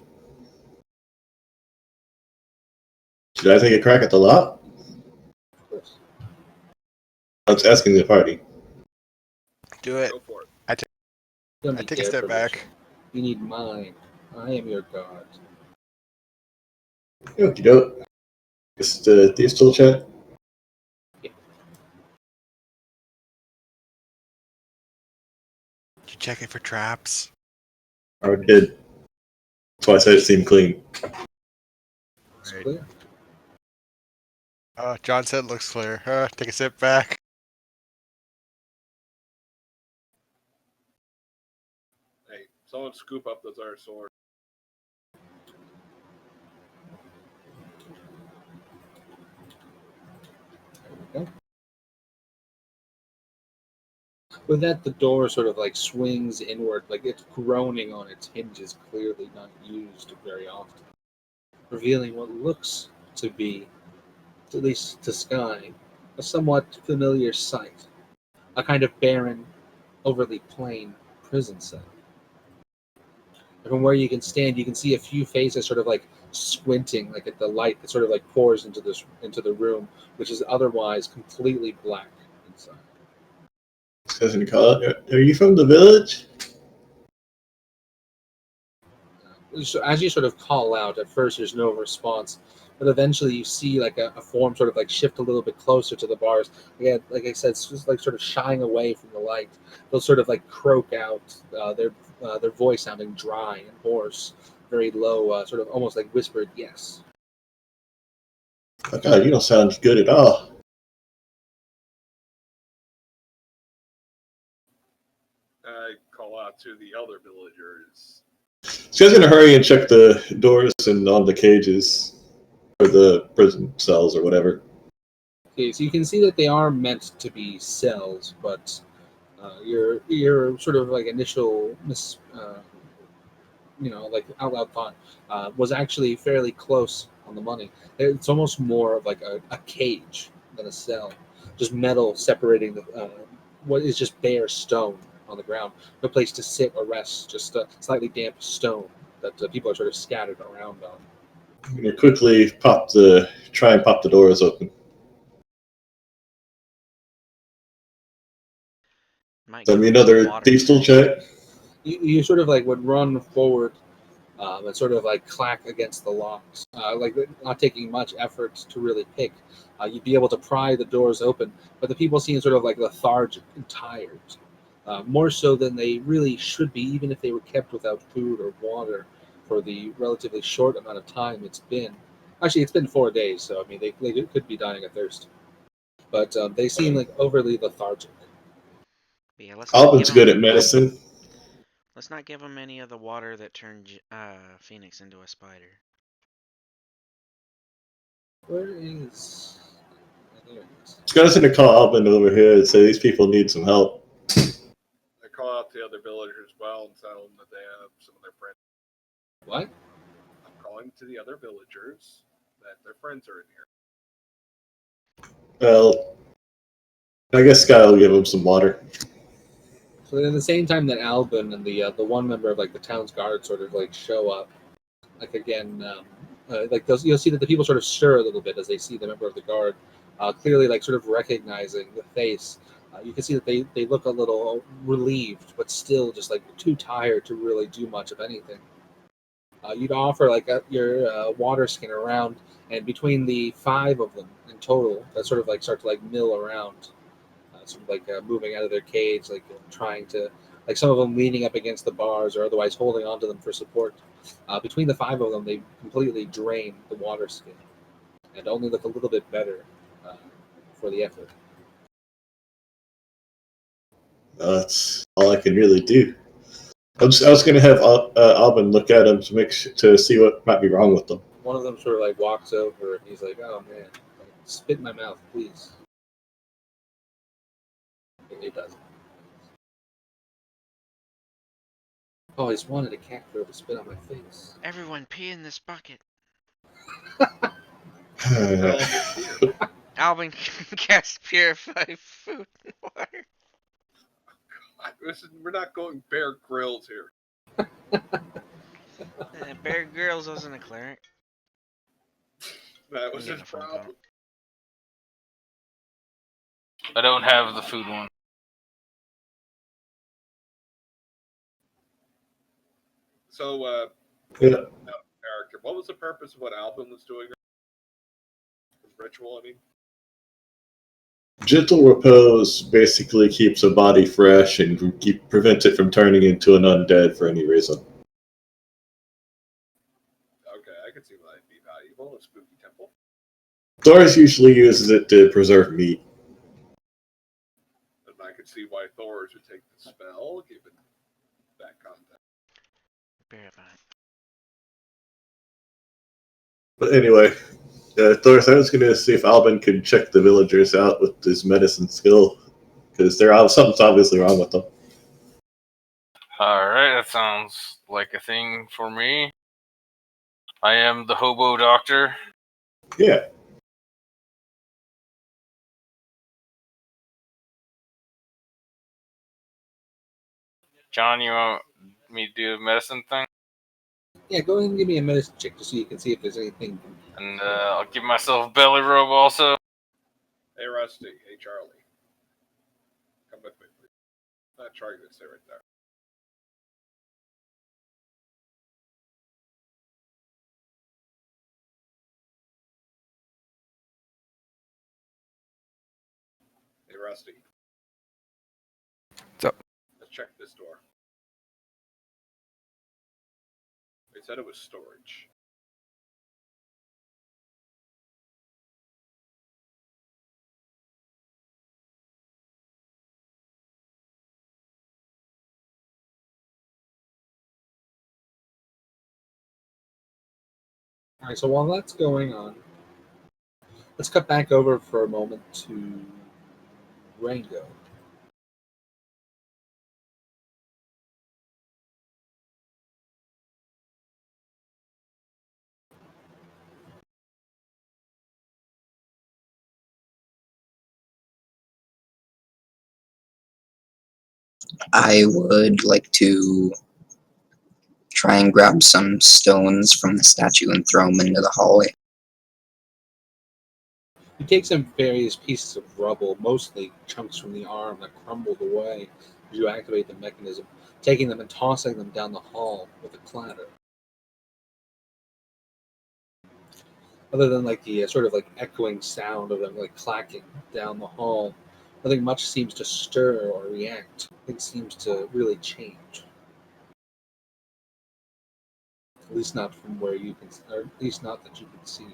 Should I take a crack at the lock? Of course. I was asking the party. Do it. Go for it. You don't I need take a their step permission. back. You need mine. I am your god. Okie doke. Just these tool check. Yeah. Did you check it for traps? I did. That's why I said it seemed clean. It's Right. clear. John said it looks clear. Take a step back. Hey, someone scoop up those other swords. There we go. With that, the door sort of like swings inward, like it's groaning on its hinges, clearly not used very often, revealing what looks to be, at least to Sky, a somewhat familiar sight. A kind of barren, overly plain prison cell. And from where you can stand, you can see a few faces sort of like squinting, like at the light that sort of like pours into the room, which is otherwise completely black inside. Doesn't call it. Are you from the village? So as you sort of call out, at first there's no response, but eventually you see like a form sort of like shift a little bit closer to the bars. Again, like I said, it's just like sort of shying away from the light. They'll sort of like croak out, their voice sounding dry and hoarse, very low, sort of almost like whispered yes. Oh God, you don't sound good at all. I call out to the other villagers. So you guys gonna hurry and check the doors and on the cages for the prison cells or whatever. Okay, so you can see that they are meant to be cells, but your sort of like initial like out loud thought was actually fairly close on the money. It's almost more of like a cage than a cell, just metal separating the what is just bare stone on the ground. No place to sit or rest, just slightly damp stone that people are sort of scattered around on. I'm gonna quickly try and pop the doors open. Might So give him another water thief tool first. check. You sort of like would run forward and sort of like clack against the locks, like not taking much effort to really pick. You'd be able to pry the doors open, but the people seem sort of like lethargic and tired, more so than they really should be, even if they were kept without food or water for the relatively short amount of time it's been. Actually, it's been 4 days, so I mean, they could be dying of thirst, but they seem like overly lethargic. But yeah, Alvin's good at medicine. let's not give him any of the water that turned Phoenix into a spider. Where is? There it is. This guy's gonna call Alvin over here and say these people need some help. I call out the other villagers as well and tell them that they have some of their friends. What? I'm calling to the other villagers that their friends are in here. Well, I guess Sky will give him some water. So at the same time that Albin and the one member of like the town's guard sort of like show up, like again, like those, you'll see that the people sort of stir a little bit as they see the member of the guard, clearly like sort of recognizing the face. You can see that they look a little relieved, but still just like too tired to really do much of anything. You'd offer like your water skin around, and between the 5 of them in total, that sort of like start to like mill around, sort of like moving out of their cage, like trying to, like some of them leaning up against the bars or otherwise holding onto them for support. Between the 5 of them, they completely drain the water skin and only look a little bit better for the effort. That's all I can really do. I was going to have Alvin look at him to see what might be wrong with them. One of them sort of like walks over and he's like, "Oh man, like, spit in my mouth, please." He doesn't. Oh, I just wanted a cat girl to spit on my face. Everyone pee in this bucket. Well, here. Albin cast purify food and water. Listen, we're not going Bear Grylls here. Bear Grylls wasn't a cleric. That was Yeah, his phone call. problem. I don't have the food one. So, Yeah. character, what was the purpose of what Albin was doing? His ritual, I mean? Gentle repose basically keeps a body fresh and prevents it from turning into an undead for any reason. Okay, I can see why it'd be valuable in a spooky temple. Thor's usually uses it to preserve meat. And I could see why Thor's would take the spell, given that context. Purify. But anyway, Thor, I was going to see if Albin could check the villagers out with his medicine skill, because something's obviously wrong with them. Alright, that sounds like a thing for me. I am the hobo doctor. Yeah. John, you want me to do a medicine thing? Yeah, go ahead and give me a medicine check just so you can see if there's anything. And I'll give myself a belly rub also. Hey, Rusty. Hey, Charlie. Come with me, please. Charlie, gonna stay right there. Hey, Rusty. What's up? Let's check this door. They said it was storage. All right, so while that's going on, let's cut back over for a moment to Rango. I would like to try and grab some stones from the statue and throw them into the hallway. You take some various pieces of rubble, mostly chunks from the arm that crumbled away as you activate the mechanism, taking them and tossing them down the hall with a clatter. Other than like the sort of like echoing sound of them like clacking down the hall, nothing much seems to stir or react. Nothing seems to really change. At least not from where you can, or at least not that you can see.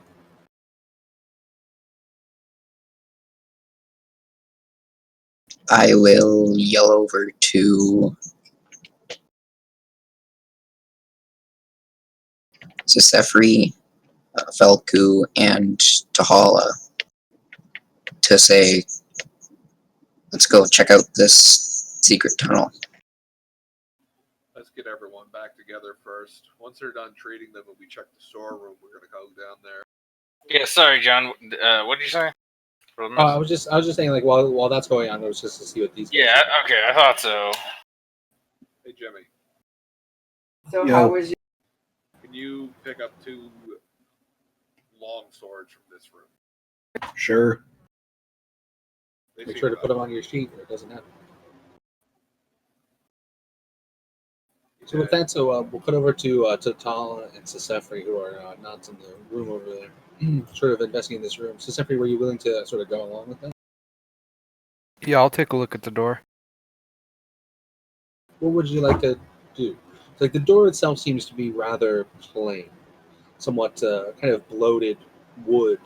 I will yell over to Sisefri, Velku, and Tahala to say, let's go check out this secret tunnel. Let's get everyone back together first. Once they're done treating them and we check the storeroom, we're going to go down there. Yeah, sorry, John. What did you say? For the Oh, I message? was just saying, like, while that's going on, it was just to see what these guys. Yeah, okay, I thought so. Hey, Jimmy, So Yo. How was can you pick up 2 long swords from this room? Sure. They Make seem sure to put them about- on your sheet, or it doesn't happen. So Yeah. with that, we'll cut over to Tala and Sesefri, who are not in the room over there, sort of investigating this room. Sesefri, were you willing to sort of go along with that? Yeah, I'll take a look at the door. What would you like to do? Like the door itself seems to be rather plain, somewhat kind of bloated wood,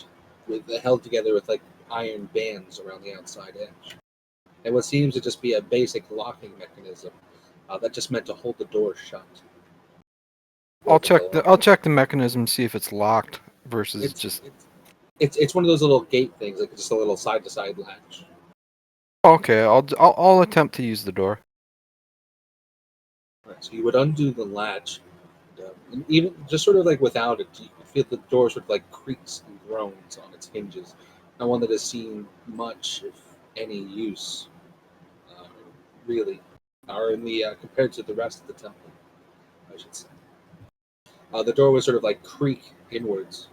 with held together with like iron bands around the outside edge, and what seems to just be a basic locking mechanism that just meant to hold the door shut. I'll check the mechanism, see if it's locked versus It's just. it's one of those little gate things, like just a little side to side latch. Okay, I'll attempt to use the door. Right, so you would undo the latch, and even just sort of like without it, you can feel the door sort of like creaks and groans on its hinges. Not one that has seen much, if any, use, uh, really, or in the compared to the rest of the temple, I should say. The door was sort of like creak inwards.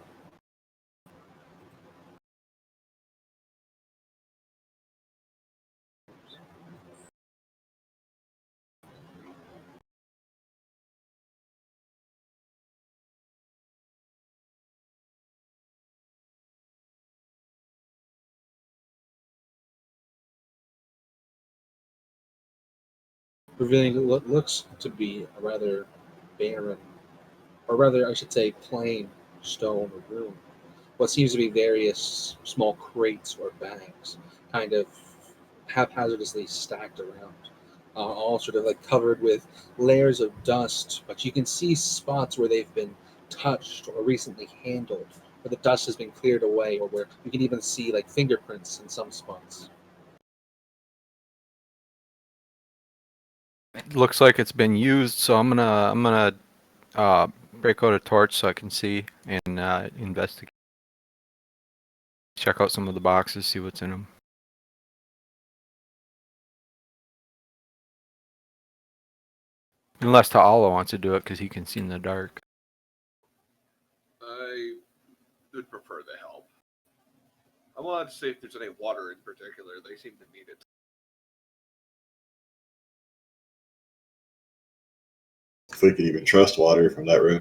Revealing what looks to be a rather barren, or rather, I should say, plain stone room. What seems to be various small crates or bags, kind of haphazardly stacked around, all sort of like covered with layers of dust. But you can see spots where they've been touched or recently handled, where the dust has been cleared away, or where you can even see like fingerprints in some spots. It looks like it's been used, so I'm gonna break out a torch so I can see and investigate. Check out some of the boxes, see what's in them. Unless Ta'ala wants to do it because he can see in the dark. I would prefer the help. I wanted to see if there's any water in particular. They seem to need it. If we could even trust water from that room.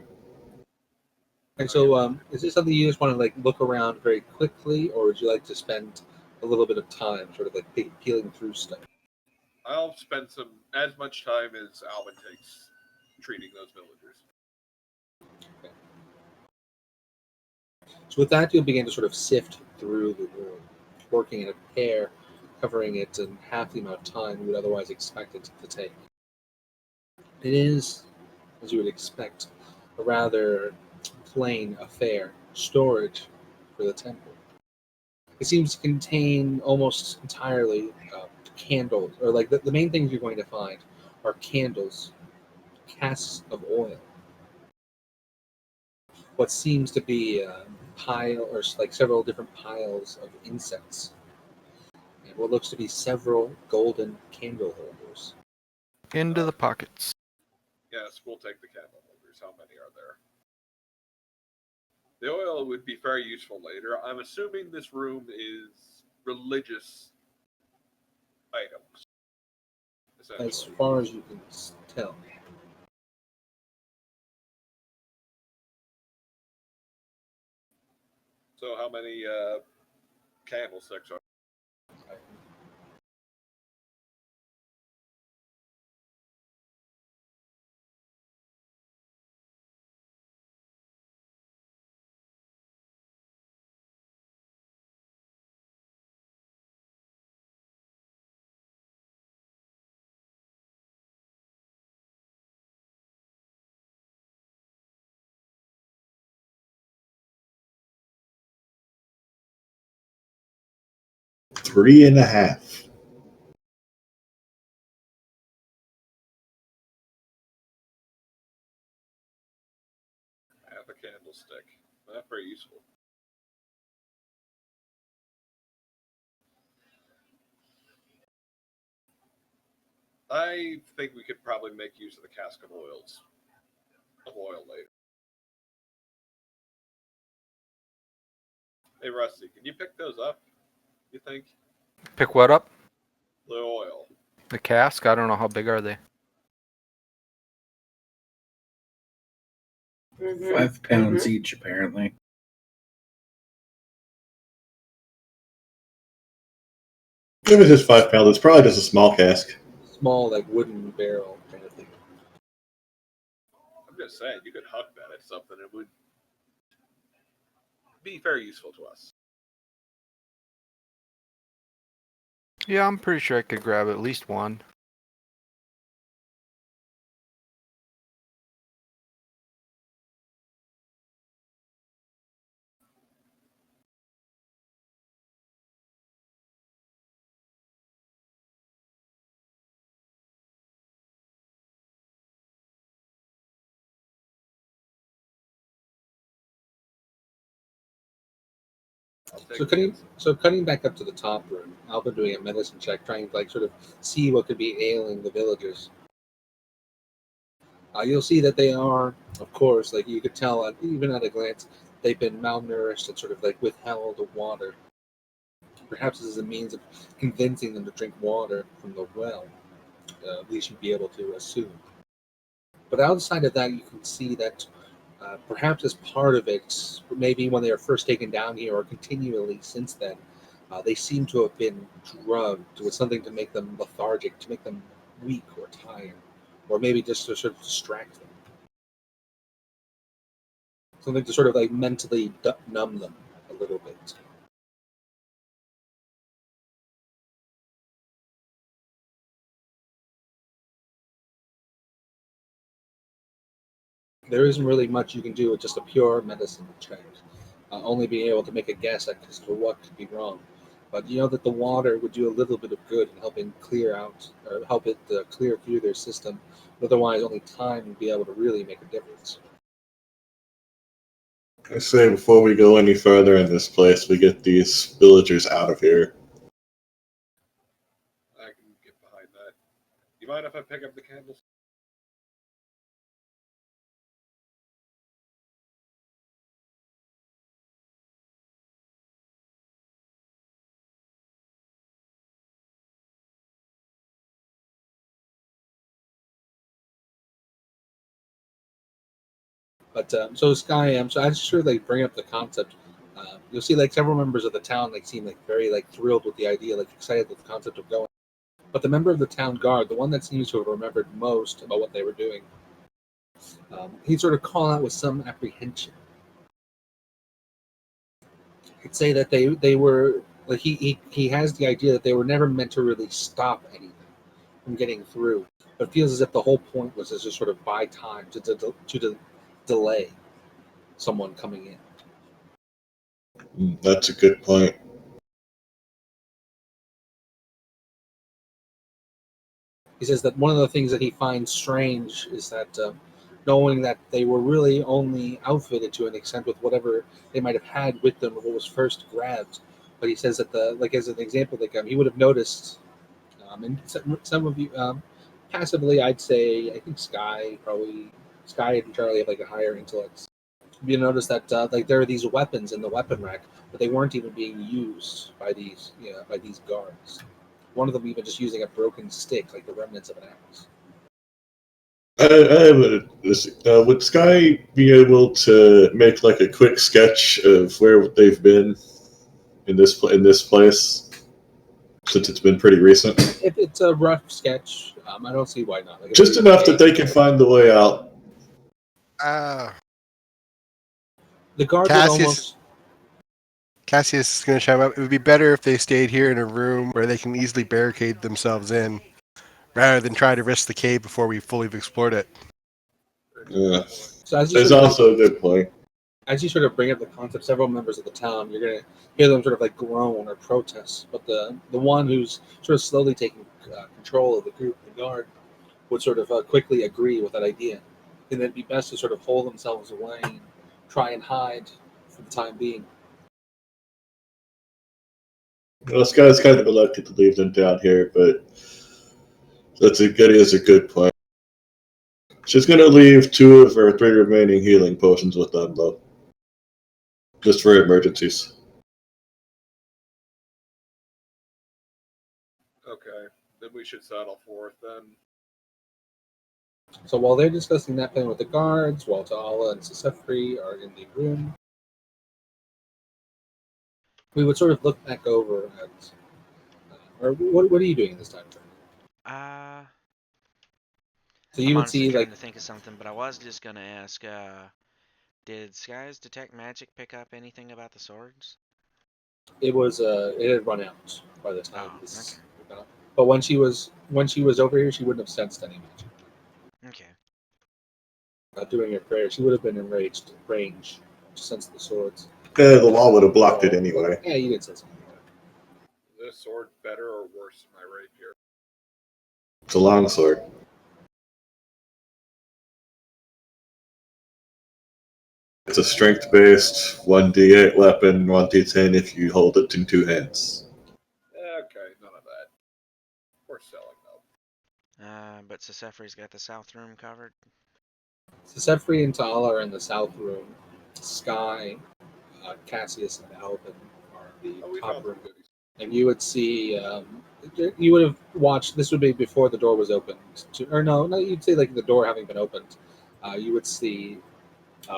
And so, is this something you just want to like look around very quickly, or would you like to spend a little bit of time, sort of like peeling through stuff? I'll spend as much time as Alvin takes treating those villagers. So with that, you'll begin to sort of sift through the room, working in a pair, covering it in half the amount of time you would otherwise expect it to take. It is, as you would expect, a rather plain affair, storage for the temple. It seems to contain almost entirely candles, or like the main things you're going to find are candles, casks of oil, what seems to be a pile, or like several different piles of incense, and what looks to be several golden candle holders. Into the pockets. Yes, we'll take the candle holders. How many are there? The oil would be very useful later. I'm assuming this room is religious items. As far as you can tell. So how many candlesticks are? Three and a half. Half a candlestick. Not very useful. I think we could probably make use of the cask of oil later. Hey, Rusty, can you pick those up? You think Pick what up? the oil? The cask? I don't know. How big are they? 5 pounds each, apparently. If it's just 5 pounds, it's probably just a small cask. Small, like wooden barrel kind of thing. I'm just saying, you could huck that at something. It would be very useful to us. Yeah, I'm pretty sure I could grab at least one. I'll take So cutting back up to the top room, Alba doing a medicine check, trying to like sort of see what could be ailing the villagers. You'll see that they are, of course, like you could tell even at a glance, they've been malnourished and sort of like withheld water. Perhaps this is a means of convincing them to drink water from the well. At least you'd be able to assume. But outside of that, you can see that perhaps as part of it, maybe when they were first taken down here or continually since then, they seem to have been drugged with something to make them lethargic, to make them weak or tired, or maybe just to sort of distract them. Something to sort of like mentally numb them a little bit. There isn't really much you can do with just a pure medicine check. Only being able to make a guess as to what could be wrong. But you know that the water would do a little bit of good in helping clear out, or help it clear through their system. Otherwise, only time would be able to really make a difference. I say before we go any further in this place, we get these villagers out of here. I can get behind that. You mind if I pick up the candles? But so Sky, so I just sort of like bring up the concept. You'll see like several members of the town like seem like very like thrilled with the idea, like excited with the concept of going. But the member of the town guard, the one that seems to have remembered most about what they were doing, he'd sort of call out with some apprehension. He'd say that they were like he has the idea that they were never meant to really stop anything from getting through, but feels as if the whole point was to just sort of buy time to delay someone coming in. That's a good point. He says that one of the things that he finds strange is that knowing that they were really only outfitted to an extent with whatever they might have had with them when it was first grabbed. But he says that like as an example, like he would have noticed, and some of you passively, I'd say I think Sky and Charlie have like a higher intellect. You notice that like there are these weapons in the weapon rack, but they weren't even being used by these guards. One of them even just using a broken stick, like the remnants of an axe. Would Sky be able to make like a quick sketch of where they've been in this place, since it's been pretty recent? If it's a rough sketch, I don't see why not. Like, Just enough that they can find the way out. The guard would Cassius almost. Cassius is going to chime up. It would be better if they stayed here in a room where they can easily barricade themselves in, rather than try to risk the cave before we fully have explored it. Yeah. So as There's also a good point. As you sort of bring up the concept, several members of the town, you're going to hear them sort of like groan or protest. But the one who's sort of slowly taking control of the group, the guard, would sort of quickly agree with that idea. And it'd be best to sort of hold themselves away and try and hide for the time being. Well, Sky's kind of reluctant to leave them down here, but Is a good plan. She's gonna leave 2 of her 3 remaining healing potions with them, though, just for emergencies. Okay, then we should settle for it then. So while they're discussing that plan with the guards, while Ta'ala and Sisefri are in the room, we would sort of look back over at, or what are you doing this time? Uh, So you I'm would honestly see trying like to think of something, but I was just gonna ask, did Skies Detect Magic pick up anything about the swords? it had run out by the time Oh, this. okay. But when she was over here, she wouldn't have sensed any magic. Okay. Doing her prayer, she would have been in range to sense the swords. The wall would have blocked it anyway. Yeah, you didn't sense anything. Is this sword better or worse than my rapier? It's a long sword. It's a strength-based 1d8 weapon, 1d10 if you hold it in 2 hands. Okay, none of that. We're selling though. But Sisefri's got the south room covered. Sefri and Ta'ala are in the south room. Sky, Cassius, and Alvin are the Oh, we top found room. some goodies. And you would see, you would have watched. This would be before the door was opened. Or no, you'd say like the door having been opened. You would see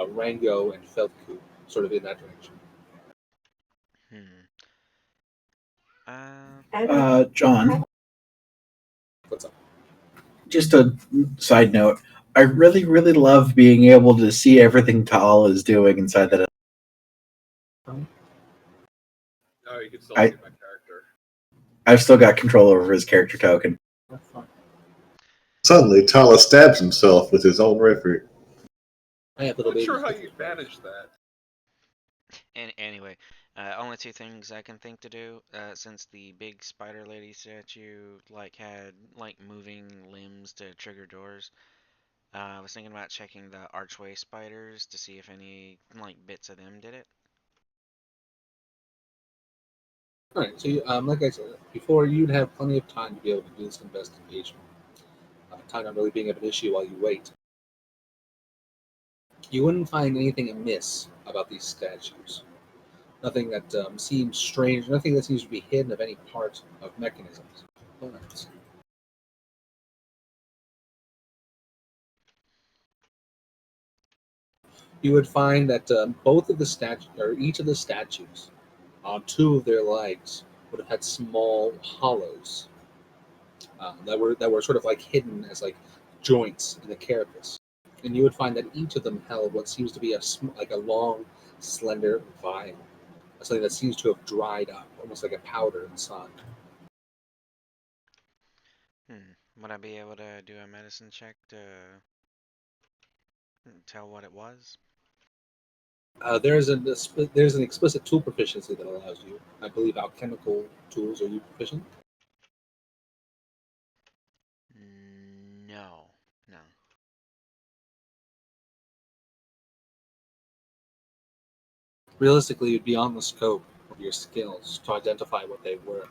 Rango and Feldku sort of in that direction. John, What's up? just a side note. I really, really love being able to see everything Tal is doing inside that. Oh, you can still I- see my character. I've still got control over his character token. Suddenly, Tala stabs himself with his own rapier. I I'm not sure how you managed that. And anyway, only 2 things I can think to do. Since the big spider lady statue had moving limbs to trigger doors, I was thinking about checking the archway spiders to see if any bits of them did it. All right. So, like I said before, you'd have plenty of time to be able to do this investigation. Time not really being an issue while you wait. You wouldn't find anything amiss about these statues. Nothing that seems strange. Nothing that seems to be hidden of any part of mechanisms. But you would find that both of the statues, or each of the statues, on 2 of their legs would have had small hollows that were sort of hidden as joints in the carapace, and you would find that each of them held what seems to be a long, slender vial, something that seems to have dried up, almost like a powder inside. Would I be able to do a medicine check to tell what it was? There's an explicit tool proficiency that allows you. I believe alchemical tools. Are you proficient? No. No. Realistically, it'd be beyond the scope of your skills to identify what they were,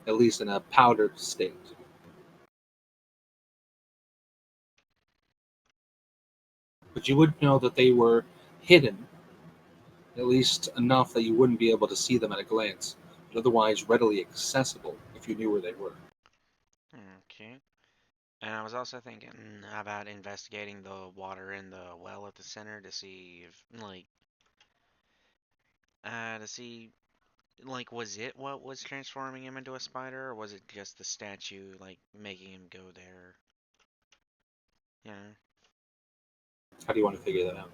at least in a powdered state. But you would know that they were hidden, at least enough that you wouldn't be able to see them at a glance, but otherwise readily accessible if you knew where they were. Okay. And I was also thinking about investigating the water in the well at the center to see if, was it what was transforming him into a spider, or was it just the statue, making him go there? Yeah. How do you want to figure that out?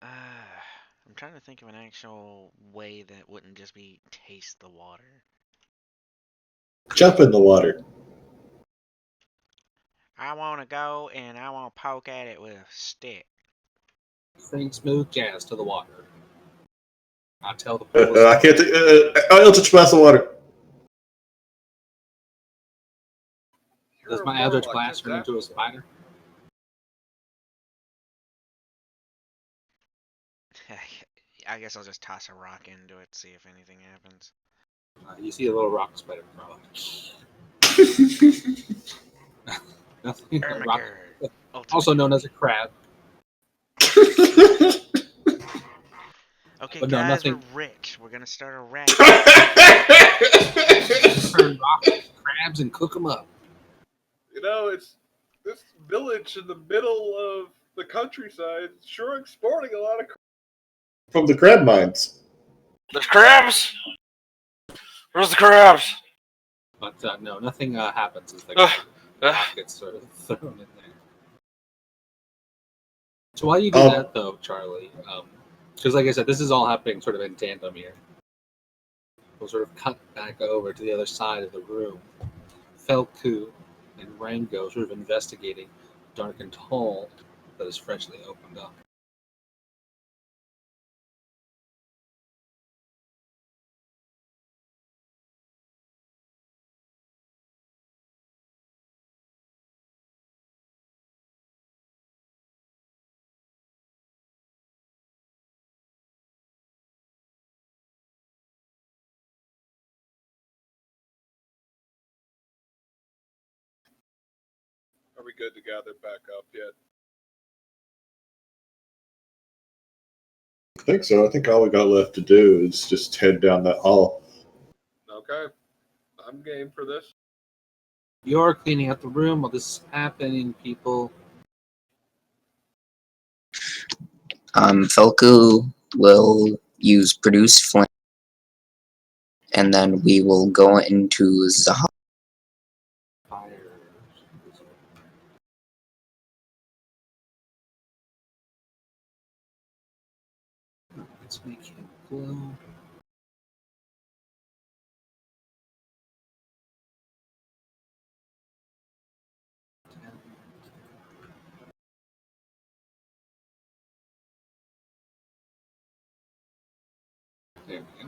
I'm trying to think of an actual way that wouldn't just be taste the water. Jump in the water. I want to go and I want to poke at it with a stick. Bring smooth jazz to the water. I tell the I can't. I'll touch glass of water. Does You're my more Eldritch like Blast turn that. into a spider? I guess I'll just toss a rock into it, see if anything happens. You see a little rock spider crawl. Nothing. A rock, Ermiger, also ultimate. known as a crab. Okay, But no, guys, we're nothing. rich. We're gonna start a rat. Turn rocks into crabs and cook them up. You know, it's this village in the middle of the countryside. Sure, exporting a lot of. From the crab mines. There's crabs. Where's the crabs? But no, nothing happens as the Ugh, ugh. rock gets sort of thrown in there. So while you do that, though, Charlie, because like I said, this is all happening sort of in tandem here. We'll sort of cut back over to the other side of the room. Felku and Rango sort of investigating a darkened hall that is freshly opened up. Are we good to gather back up yet? I think so. I think all we got left to do is just head down that hall. Okay, I'm game for this. You're cleaning out the room while this is happening, people. Felku will use produce flame, and then we will go into Zaha. Fire. Let's make him glow. There we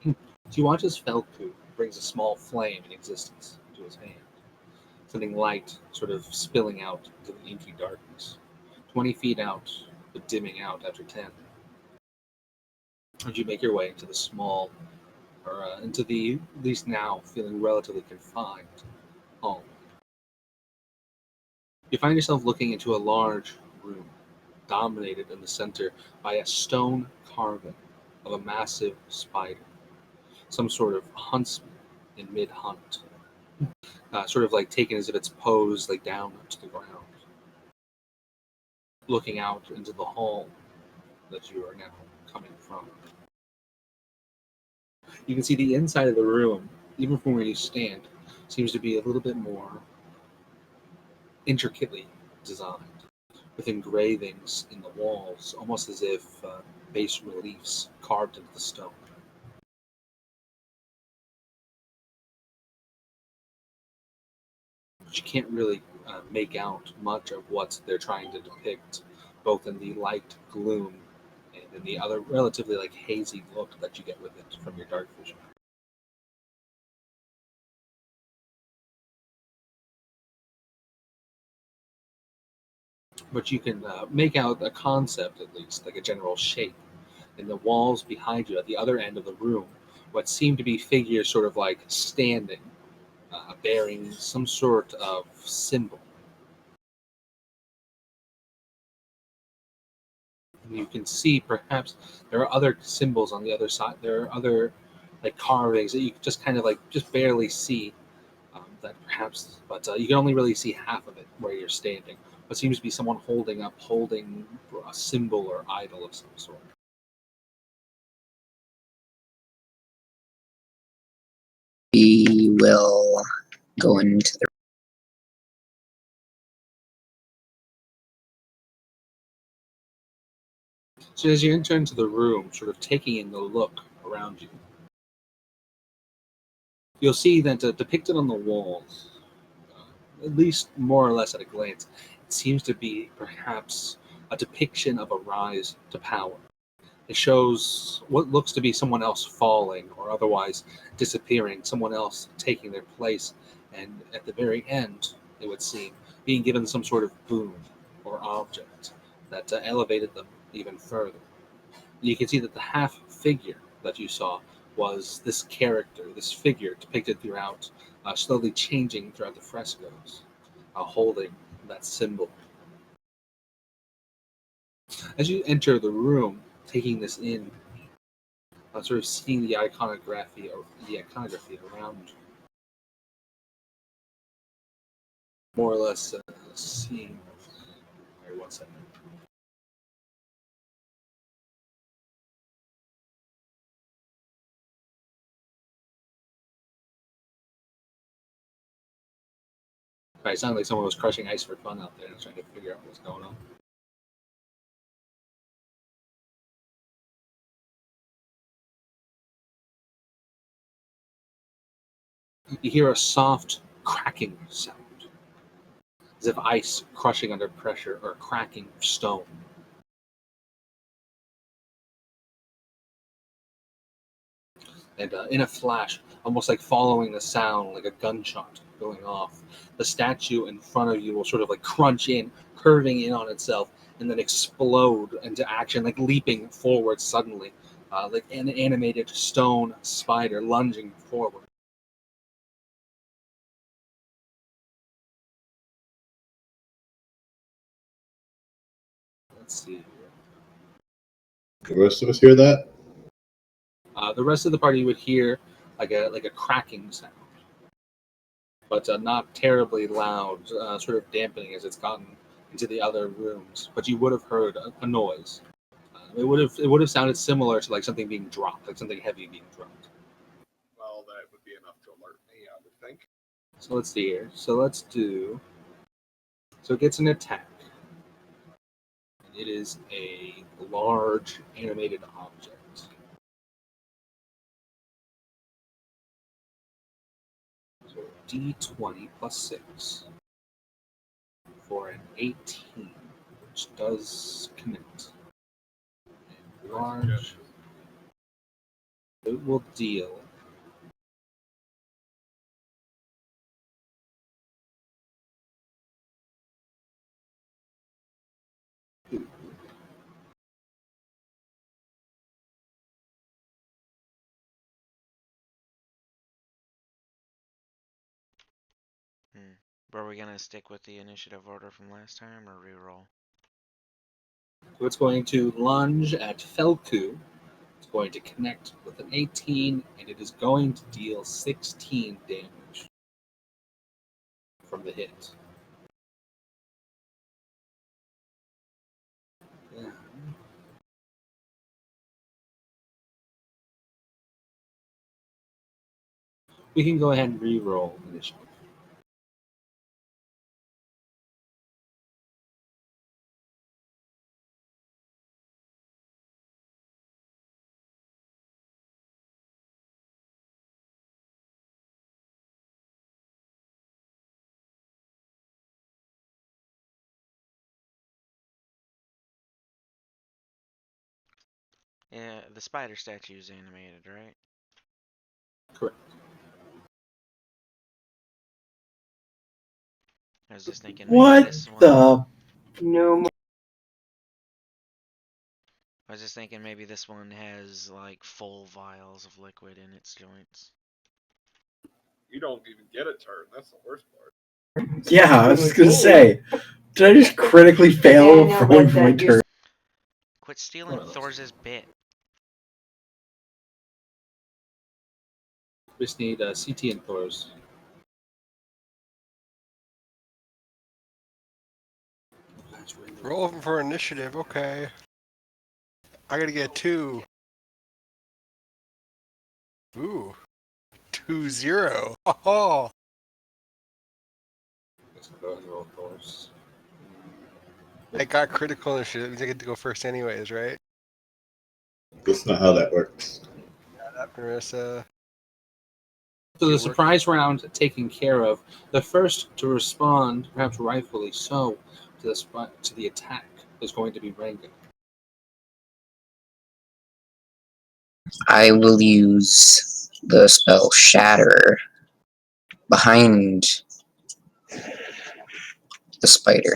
go. So you watch as Felku brings a small flame in existence into his hand. Something light sort of spilling out into the inky darkness. 20 feet out, but dimming out after 10. As you make your way into the small, or into the, at least now, feeling relatively confined hall. You find yourself looking into a large room, dominated in the center by a stone carving of a massive spider, some sort of huntsman in mid-hunt, sort of like taken as if it's posed like down to the ground, looking out into the hall that you are now coming from. You can see the inside of the room, even from where you stand, seems to be a little bit more intricately designed, with engravings in the walls, almost as if bas reliefs carved into the stone. But you can't really make out much of what they're trying to depict, both in the light gloom and in the other relatively like hazy look that you get with it from your dark vision. But you can make out a concept, at least, like a general shape. In the walls behind you, at the other end of the room, what seem to be figures sort of like standing, bearing some sort of symbol. And you can see perhaps there are other symbols on the other side. There are other like carvings that you can just kind of like just barely see that perhaps, but you can only really see half of it where you're standing. What seems to be someone holding a symbol or idol of some sort. We will go into the. So as you enter into the room, sort of taking in the look around you, you'll see that depicted on the walls, at least more or less at a glance, it seems to be perhaps a depiction of a rise to power. It shows what looks to be someone else falling or otherwise disappearing, someone else taking their place, and at the very end, it would seem, being given some sort of boon or object that elevated them even further. you can see that the half figure that you saw was this character, this figure depicted throughout, slowly changing throughout the frescoes, holding that symbol. As you enter the room, taking this in, sort of seeing the iconography around you, more or less seeing. Sorry, one second. Right, it sounded like someone was crushing ice for fun out there and trying to figure out what's going on. You hear a soft cracking sound, as if ice crushing under pressure or cracking stone. And in a flash, almost like following the sound, like a gunshot going off, the statue in front of you will sort of like crunch in, curving in on itself, and then explode into action, like leaping forward suddenly, like an animated stone spider lunging forward. Let's see here. The rest of us hear that? The rest of the party would hear like a cracking sound, but not terribly loud, sort of dampening as it's gotten into the other rooms. But you would have heard a noise. It would have sounded similar to like something being dropped, like something heavy being dropped. Well, that would be enough to alert me, I would think. So let's see here. So let's do. So it gets an attack. And it is a large animated object. So D20 plus 6 for an 18, which does connect. And large. It will deal. Were we gonna stick with the initiative order from last time or reroll? So it's going to lunge at Felku. It's going to connect with an 18, and it is going to deal 16 damage from the hit. Yeah. We can go ahead and re-roll initiative. Yeah, the spider statue is animated, right? Correct. I was just thinking maybe What this one. the? No. I was just thinking maybe this one has like full vials of liquid in its joints. You don't even get a turn. That's the worst part. Yeah, I was just gonna say. Did I just critically fail for one for my turn? Quit stealing Thor's bit. We just need CT and Thor's. Roll for initiative, okay. I gotta get 2. Ooh. 2-0. Oh. Roll Thor's. I got critical initiative. That means I get to go first anyways, right? That's not how that works. Marissa. So the surprise round taken care of. The first to respond, perhaps rightfully so, to the attack is going to be Rango. I will use the spell Shatter behind the spider.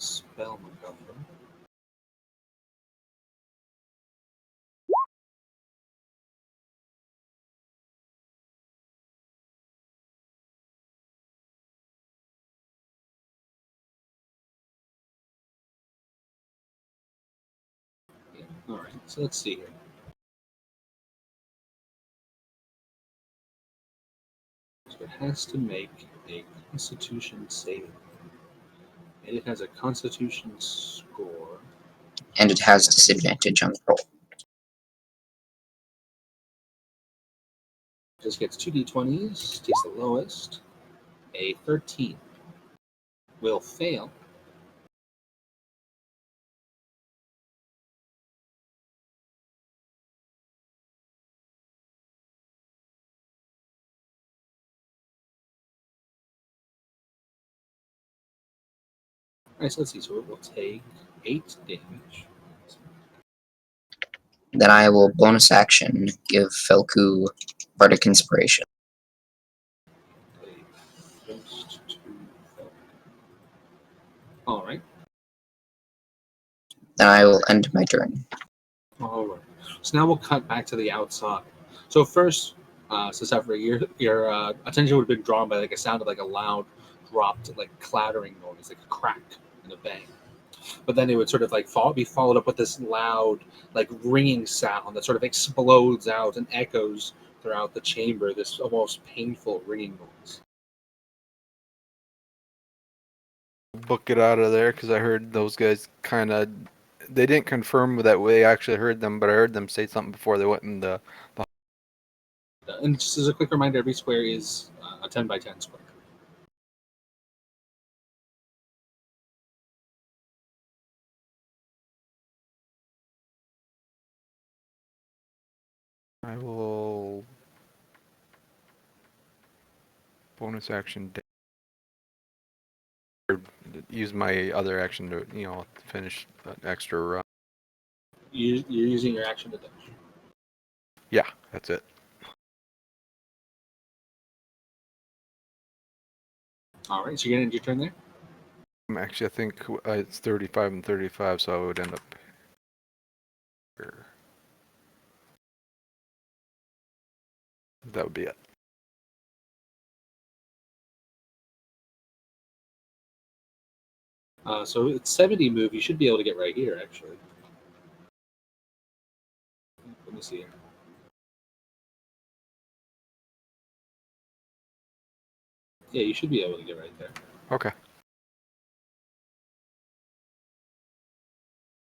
Spell MacGuffin. Yeah. All right. So let's see here. So it has to make a Constitution save, and it has a Constitution score. And it has disadvantage on the roll. Just gets 2d20s, takes the lowest. A 13 will fail. Alright, so let's see. So it will take 8 damage. Then I will bonus action give Felku Bardic Inspiration. First to fail. Alright. Then I will end my turn. Alright. So now we'll cut back to the outside. So first, Sesefra, your attention would have been drawn by like a sound of like a loud, dropped, like clattering noise, like a crack and a bang. But then it would sort of like be followed up with this loud, like ringing sound that sort of explodes out and echoes throughout the chamber. This almost painful ringing noise. Book it out of there because I heard those guys kind of. They didn't confirm that we actually heard them, but I heard them say something before they went in the. And just as a quick reminder, every square is a 10 by 10 square. I will bonus action or use my other action to finish an extra run. You're using your action to dash. Yeah, that's it. All right, so you're gonna end your turn there. Actually, I think it's 35 and 35, so I would end up here. That would be it. So it's 70 move. You should be able to get right here, actually. Let me see here. Yeah, you should be able to get right there. Okay.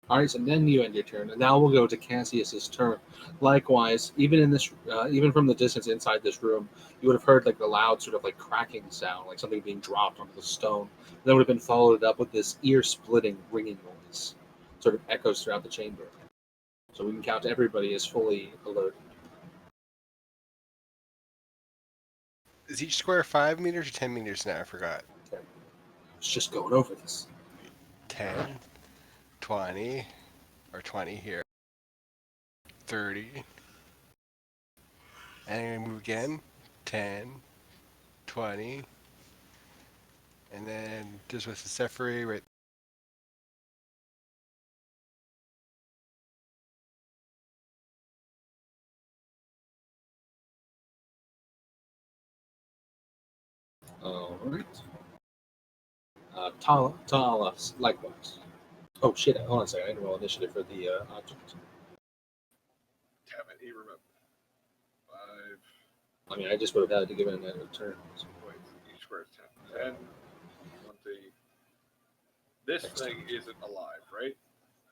All right, so then you end your turn, and now we'll go to Cassius's turn. Likewise, even in this, even from the distance inside this room, you would have heard like the loud sort of like cracking sound, like something being dropped onto the stone. That would have been followed up with this ear-splitting ringing noise, sort of echoes throughout the chamber. So we can count everybody as fully alert. Is each square 5 meters or 10 meters now? I forgot. Okay. I was just going over this. 10, 20, or 20 here. 30. And we move again. 10, 20. And then just with the Sephiri right. All right. Tala, likewise. Oh shit! Hold on a second. I didn't roll initiative for the object. Damn it, he remembered. 5. I mean, I just would have had to give it another turn. So. Wait, each square is 10. 10, 20. This thing isn't alive, right?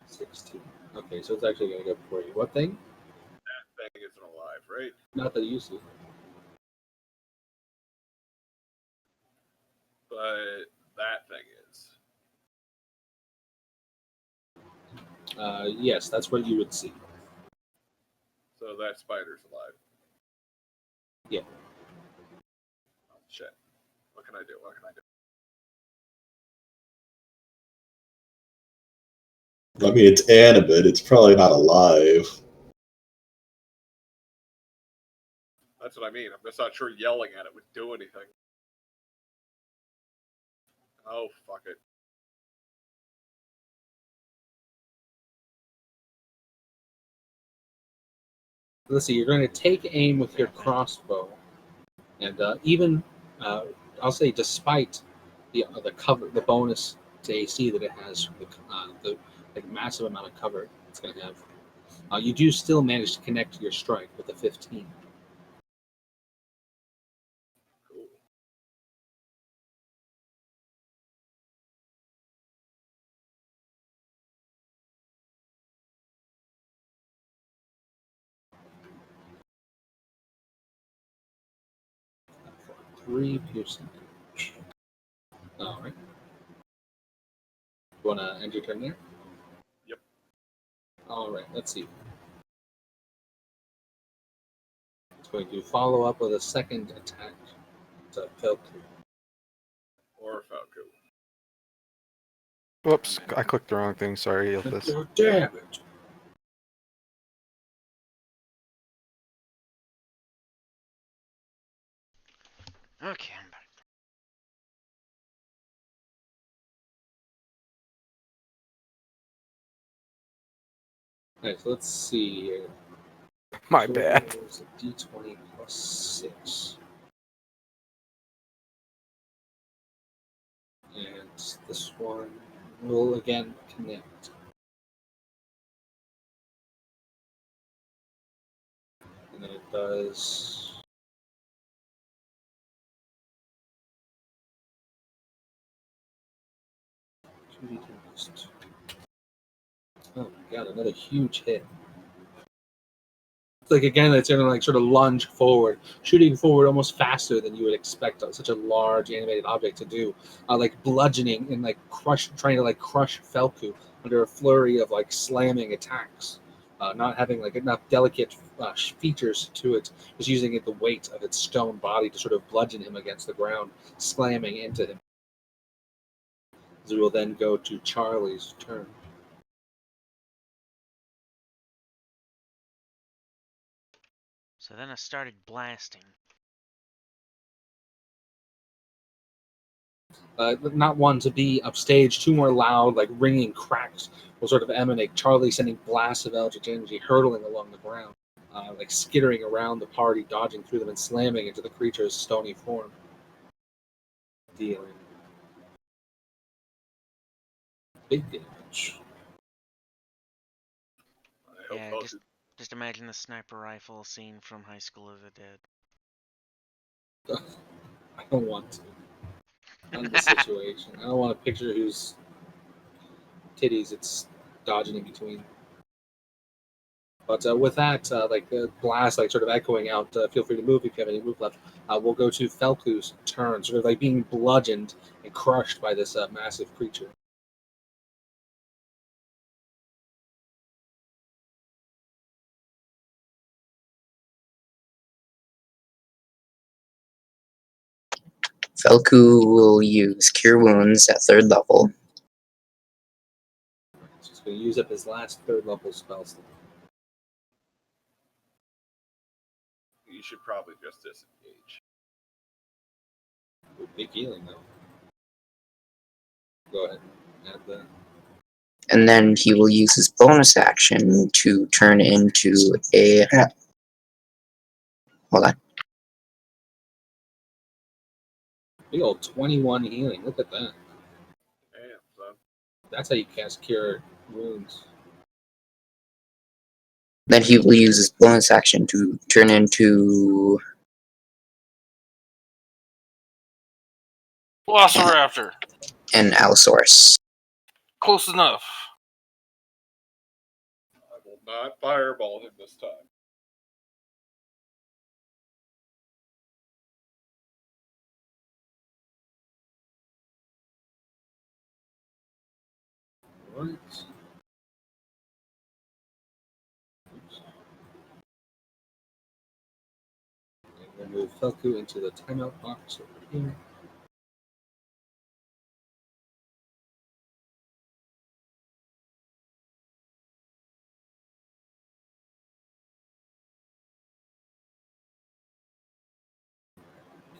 16. Okay, so it's actually going to go before you. What thing? That thing isn't alive, right? Not that you see. But that thing is. Yes, that's what you would see. So that spider's alive. Yeah. Oh, shit. What can I do? What can I do? I mean, it's animate. It's probably not alive. That's what I mean. I'm just not sure yelling at it would do anything. Oh, fuck it. Let's see. You're going to take aim with your crossbow, and even I'll say, despite the cover, the bonus to AC that it has, the like massive amount of cover it's going to have, you do still manage to connect your strike with a 15. Cool. For 3 piercing damage. All right. You want to end your turn there? Yep. All right. Let's see. It's going to follow up with a second attack. It's a Felku. Or Falco. Whoops, I clicked the wrong thing. Sorry, Ilthus. Oh, damn it! Okay, I'm back. Alright, so let's see here. My So bad. there's a D20 plus 6. And this one will again connect. And then it does. Oh my god, another huge hit. It's like again, it's gonna like sort of lunge forward, shooting forward almost faster than you would expect such a large animated object to do, like bludgeoning and like trying to like crush Felku under a flurry of like slamming attacks, not having like enough delicate features to it, just using it the weight of its stone body to sort of bludgeon him against the ground, slamming into him. As we will then go to Charlie's turn. So then I started blasting. Not one to be upstage, two more loud, like ringing cracks will sort of emanate. Charlie sending blasts of eldritch energy hurtling along the ground, like skittering around the party, dodging through them and slamming into the creature's stony form. Dealing big damage. I hope Yeah, Falco. just imagine the sniper rifle scene from High School of the Dead. I don't want to. Not in this situation. I don't want to picture whose titties it's dodging in between. But with that, like the blast, like sort of echoing out, feel free to move if you have any move left. We'll go to Felku's turn, sort of like being bludgeoned and crushed by this massive creature. Felku will use Cure Wounds at 3rd level. So he's going to use up his last 3rd level spell slot. You should probably just disengage. Big healing, though. Go ahead and add that. And then he will use his bonus action to turn into a... Hold on. Big old 21 healing. Look at that. Damn, son. That's how you cast Cure Wounds. Then he will use his bonus action to turn into Velociraptor. an Allosaurus. Close enough. I will not fireball him this time. Right. And we'll move Felku into the timeout box over here.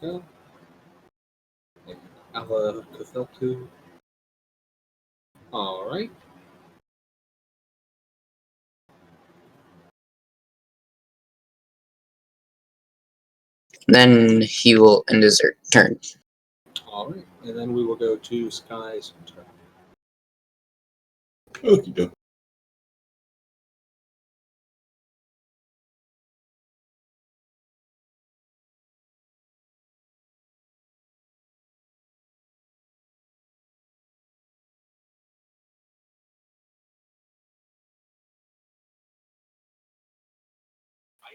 Go. And Alva Felku. All right. Then he will end his turn. All right, and then we will go to Sky's turn. Okie doke.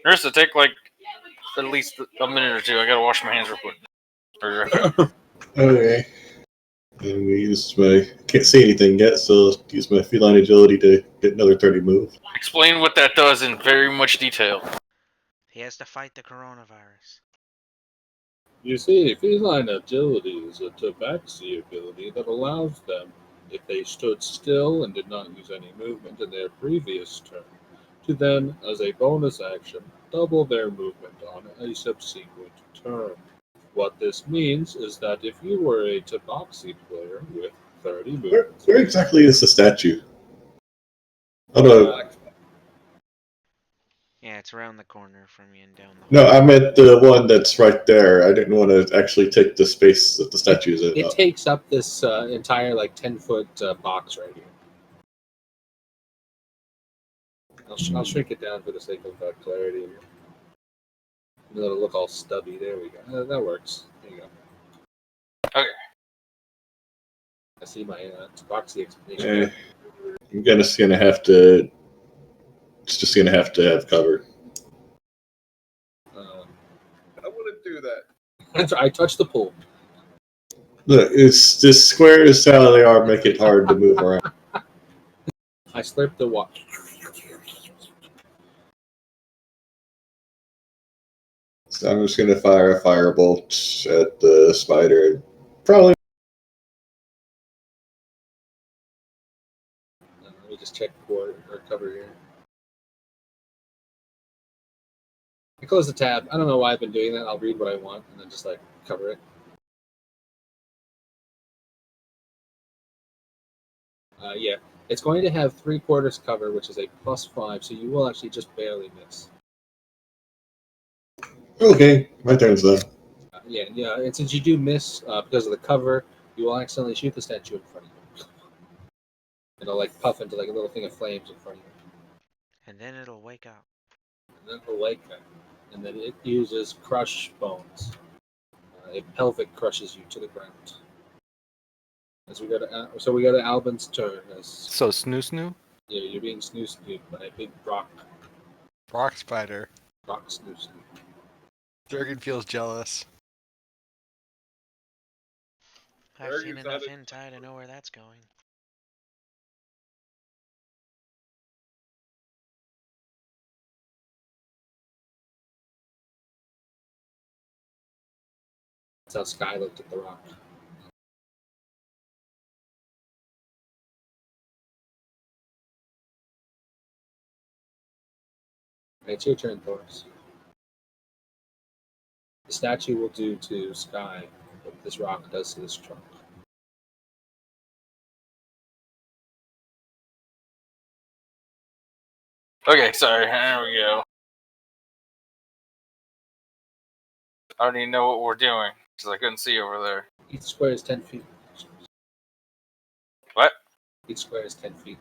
Nurse, take like at least a minute or two. I gotta wash my hands real quick. Okay. And we use my can't see anything yet, so I'll use my feline agility to get another 30 move. Explain what that does in very much detail. He has to fight the coronavirus. You see, feline agility is a tabaxi ability that allows them, if they stood still and did not use any movement in their previous turn, to then, as a bonus action, double their movement on a subsequent turn. What this means is that if you were a tabaxi player with 30 Where, movements, where exactly is the statue? Oh no, Yeah, it's around the corner from you and down the no, hall. I meant the one that's right there. I didn't want to actually take the space that the statue is in. it takes up this entire like 10-foot box right here. I'll shrink it down for the sake of clarity. It'll look all stubby. There we go. That works. There you go. Okay. I see my boxy explanation. I'm gonna have to. It's just gonna have to have cover. I wouldn't do that. I touched the pool. Look, it's just squares how they are make it hard to move around. I slurped the water. So I'm just gonna fire a firebolt at the spider. Probably. Let me just check for or cover here. I close the tab. I don't know why I've been doing that. I'll read what I want and then just like cover it. Yeah, it's going to have 3/4 cover, which is a +5, so you will actually just barely miss. Okay, my turn's done. Yeah, and since you do miss because of the cover, you will accidentally shoot the statue in front of you. It'll like puff into like a little thing of flames in front of you. And then it'll wake up. And then it'll wake up. And then it uses crush bones. A pelvic crushes you to the ground. As we go to Albin's turn. So snoo. Yeah, you're being snoozed by a big rock Spider. snooze. Durgan feels jealous. I've seen Arrogance enough out of- hentai to know where that's going. That's how Sky looked at the rock. It's your turn, Thoris. The statue will do to Sky what this rock does to this trunk. Okay, sorry. There we go. I don't even know what we're doing because I couldn't see over there. Each square is 10 feet. What? Each square is 10 feet.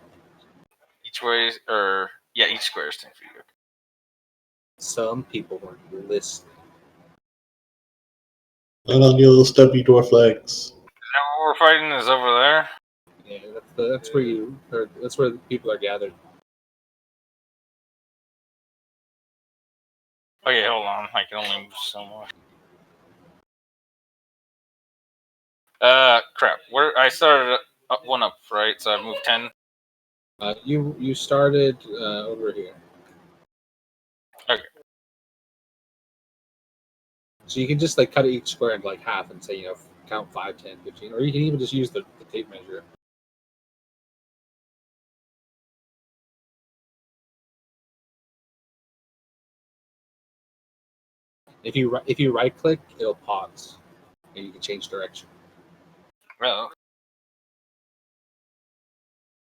Each way, or yeah, each square is 10 feet. Okay. Some people weren't listening. Not on your little stubby dwarf legs. Now what we're fighting is over there. Yeah, that's where you heard. That's where the people are gathered. Okay, hold on. I can only move so much. Crap. Where I started one up, right? So I moved 10. You started over here. Okay. So you can just like cut each square into like half and say, count 5, 10, 15. Or you can even just use the tape measure. If you right click, it'll pause. And you can change direction. Well,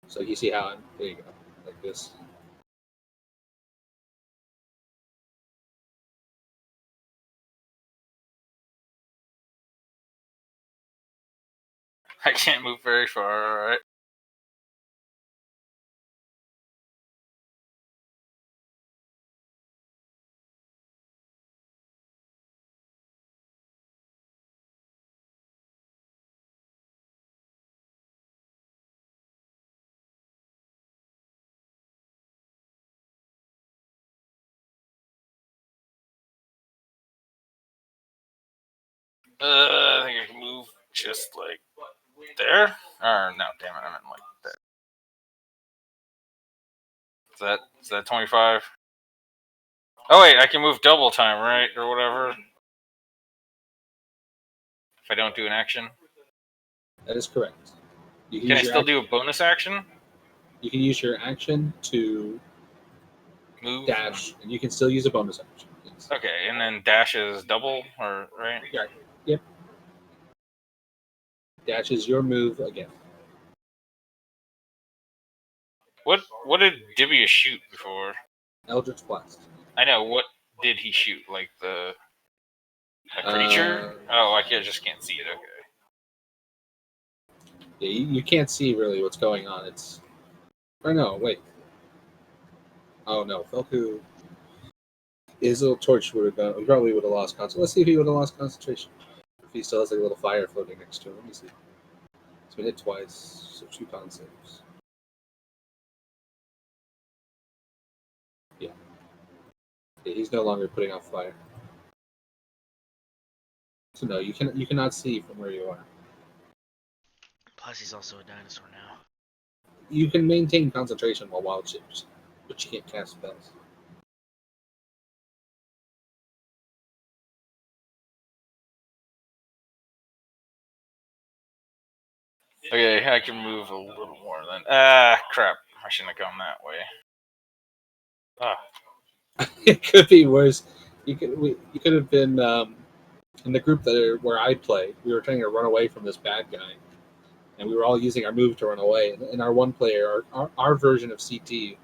So you see how there you go. Like this. I can't move very far. All right. I think I can move just like there. Or no, damn it, I meant like that. Is that 25? Oh wait, I can move double time, right, or whatever. If I don't do an action, That is correct. You can I use your still do a bonus action? You can use your action to Move. dash, and you can still use a bonus action. Yes. Okay, and then dash is double, or right? Yeah. Yep. Dash is your move again. What did Dibia shoot before? Eldritch Blast. I know. What did he shoot? Like a creature? Oh, just can't see it. Okay. Yeah, you can't see really what's going on. It's. Or no, wait. Oh no, Felku. His little torch would have gone. He probably would have lost concentration. Let's see if he would have lost concentration. If he still has like a little fire floating next to him. Let me see. It's been hit twice, so 2 con saves. Yeah. Yeah, he's no longer putting out fire. So no, you cannot see from where you are. Plus, he's also a dinosaur now. You can maintain concentration while wild shapes, but you can't cast spells. Okay, I can move a little more then. Crap. I shouldn't have gone that way. It could be worse. You could have been in the group where I play. We were trying to run away from this bad guy, and we were all using our move to run away. And our one player, our version of CT,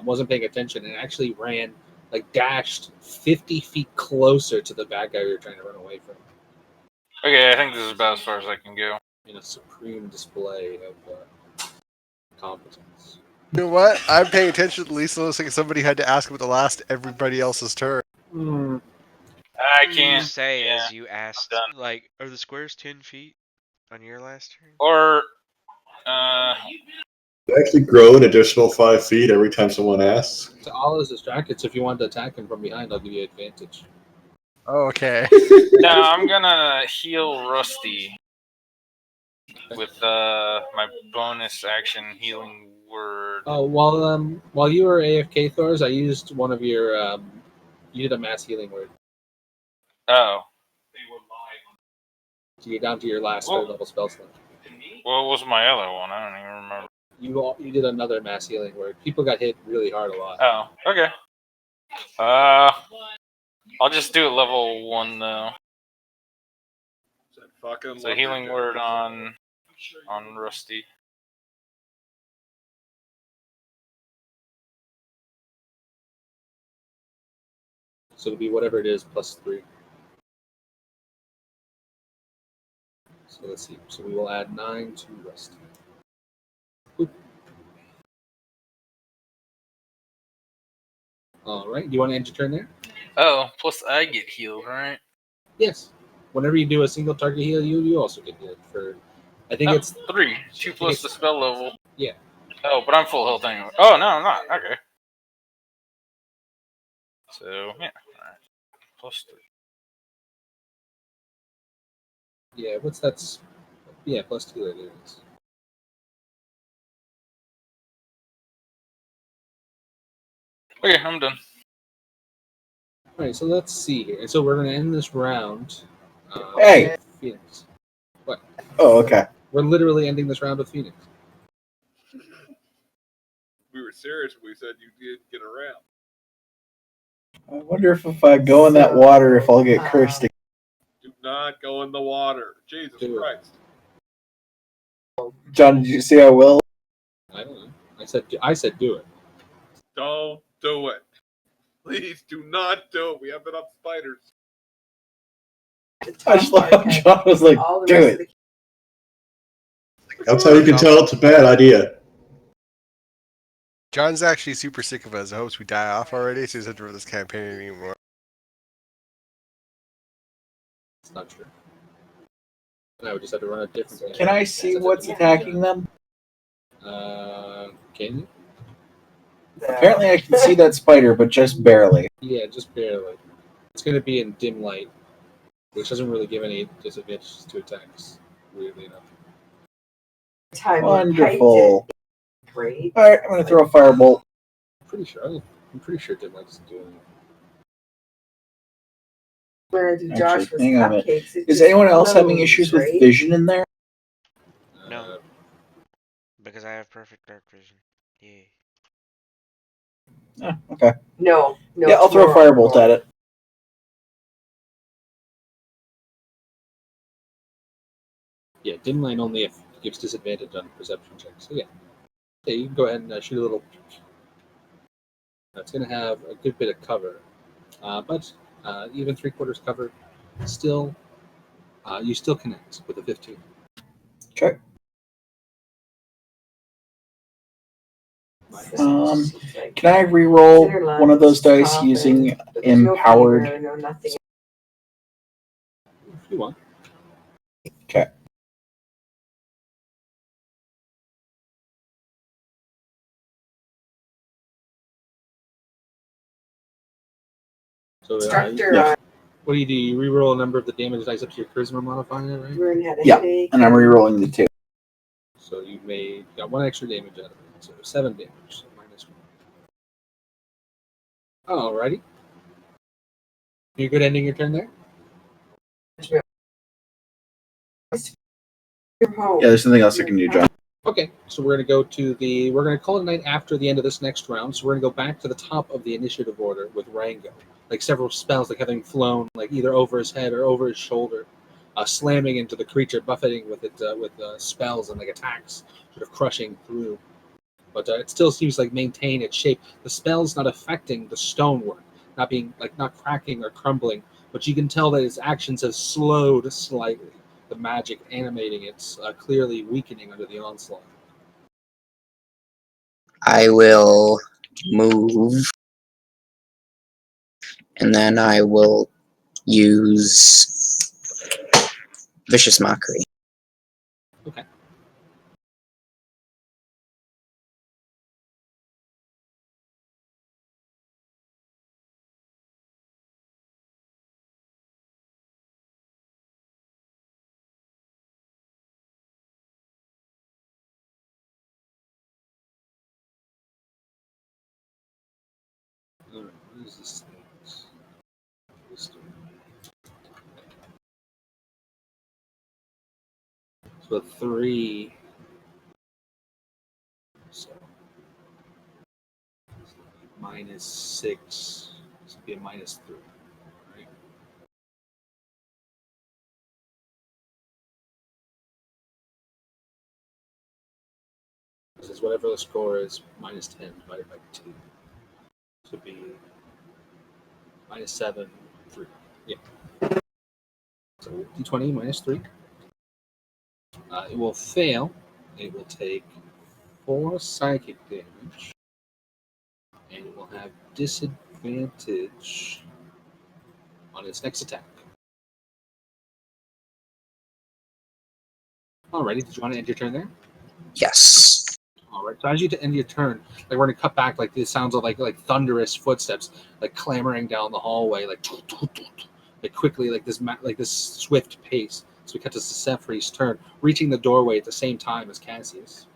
wasn't paying attention and actually ran, like dashed 50 feet closer to the bad guy we were trying to run away from. Okay, I think this is about as far as I can go. In a supreme display of competence. You know what? I'm paying attention. At least looks like somebody had to ask about the last everybody else's turn. I You can't say yeah, as you asked, done. like, are the squares 10 feet on your last turn? Or Actually grow an additional 5 feet every time someone asks. So all is distracted. So if you want to attack him from behind, I'll give you advantage. Oh, okay. no, I'm gonna heal Rusty with my bonus action healing word. Oh, while you were AFK, Thors, I used one of your you did a mass healing word. Oh. So you're down to your last third level spell slot. What was my other one? I don't even remember. You did another mass healing word. People got hit really hard a lot. Oh, okay. I'll just do it level 1 though. So healing word on Rusty. So it'll be whatever it is plus 3. So let's see. So we will add 9 to Rusty. Boop. All right. Do you want to end your turn there? Oh, plus I get healed, right? Yes. Whenever you do a single target heal, you also get healed for. I think it's 3. 2 plus the spell level. Yeah. Oh, but I'm full health anyway. Oh no, I'm not. Okay. So yeah, alright. Plus 3. Yeah. What's that? Yeah, plus 2 it is. Okay, I'm done. All right. So let's see here. So we're gonna end this round. Hey. Phoenix. What? Oh, okay. We're literally ending this round with Phoenix. We were serious when we said you did get around. I wonder if I go in that water, if I'll get cursed. Do not go in the water. Jesus Christ. John, did you say I will? I don't know. I said do it. Don't do it. Please do not do it. We have enough spiders. I just love how John was like, do it. That's how you can tell it's a bad idea. John's actually super sick of us. I hope we die off already, so he doesn't run this campaign anymore. It's not true. And I would just have to run a different. Can I see what's attacking them? Can you? Apparently, I can see that spider, but just barely. Yeah, just barely. It's going to be in dim light, which doesn't really give any disadvantages to attacks, weirdly enough. Wonderful. Great. All right, I'm going to throw a firebolt. I'm pretty sure dim light doesn't do anything. Actually, hang on a minute. Is anyone else having issues with vision in there? No. Because I have perfect dark vision. Yeah. Oh, okay. No. Yeah, I'll throw a firebolt at it. Yeah, dim light only gives disadvantage on perception checks. So yeah, you can go ahead and shoot a little. It's going to have a good bit of cover, but even 3/4 cover, still, you still connect with a 15. Okay. Can I re-roll one of those dice using empowered? If you want. Okay. So, Yeah. what do? You re-roll a number of the damage dice up to your charisma modifier, right? Yeah, and I'm re-rolling the 2. So you got 1 extra damage out of it. So 7 damage. So -1. Alrighty. You good ending your turn there? Yeah, there's nothing else I can do, John. Okay, so we're gonna call it a night after the end of this next round. So we're gonna go back to the top of the initiative order with Rango, like several spells, like having flown, like either over his head or over his shoulder, slamming into the creature, buffeting with it with spells and like attacks, sort of crushing through. But it still seems like maintain its shape. The spell's not affecting the stonework, not cracking or crumbling, but you can tell that its actions have slowed slightly. The magic animating it's clearly weakening under the onslaught. I will move, and then I will use Vicious Mockery. Okay. All right, what is this thing? So 3. So -6. This would be a -3. Right? This is whatever the score is, -10 divided by 2. This would be -7, 3. Yeah. So d20 -3. It will fail. It will take 4 psychic damage, and it will have disadvantage on its next attack. Alrighty, did you want to end your turn there? Yes. Alright, so as you end your turn, like we're gonna cut back like the sounds of like thunderous footsteps, like clamoring down the hallway, like quickly, like this swift pace. So we cut to Sephri's turn, reaching the doorway at the same time as Cassius.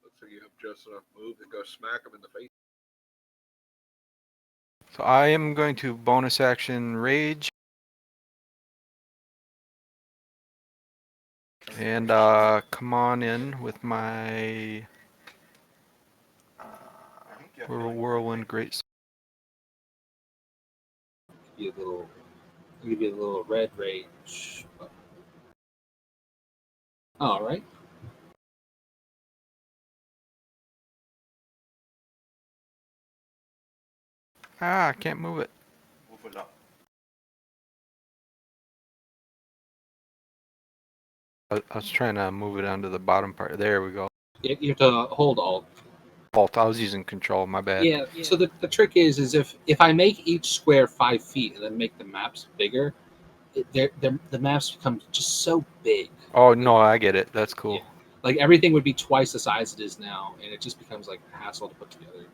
Looks like you have just enough move to go smack him in the face. So I am going to bonus action rage. And come on in with my whirlwind great. Give you a little red rage. Alright. I can't move it. Move it up. I was trying to move it onto the bottom part. There we go. You have to hold Alt. Alt. I was using control. My bad. Yeah. So the trick is if I make each square 5 feet and then make the maps bigger, the maps become just so big. Oh no, I get it. That's cool. Yeah. Like everything would be twice the size it is now, and it just becomes like a hassle to put together.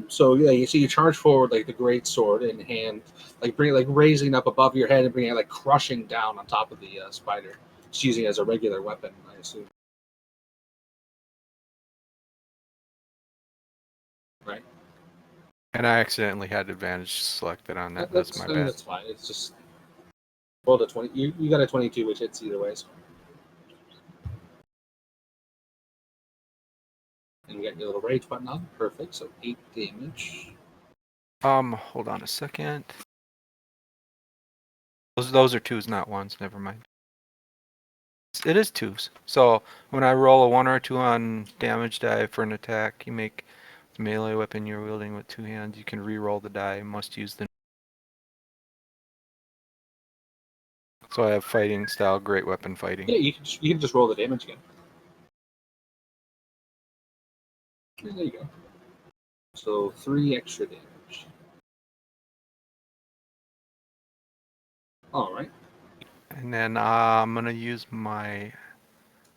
So yeah, you charge forward like the great sword in hand, like raising up above your head and bringing it like crushing down on top of the spider, just using it as a regular weapon, I assume. Right. And I accidentally had advantage selected on that. That's my bad. That's fine. It's just rolled a 20. You got a 22, which hits either way. So. And we got your little rage button on. Perfect. So 8 damage. Hold on a second. Those are twos, not ones. Never mind. It is twos. So when I roll a 1 or a 2 on damage die for an attack, you make the melee weapon you're wielding with 2 hands. You can re-roll the die. You must use the. So I have fighting style, great weapon fighting. Yeah, you can just roll the damage again. Yeah, there you go. So 3 extra damage. All right. And then I'm gonna use my.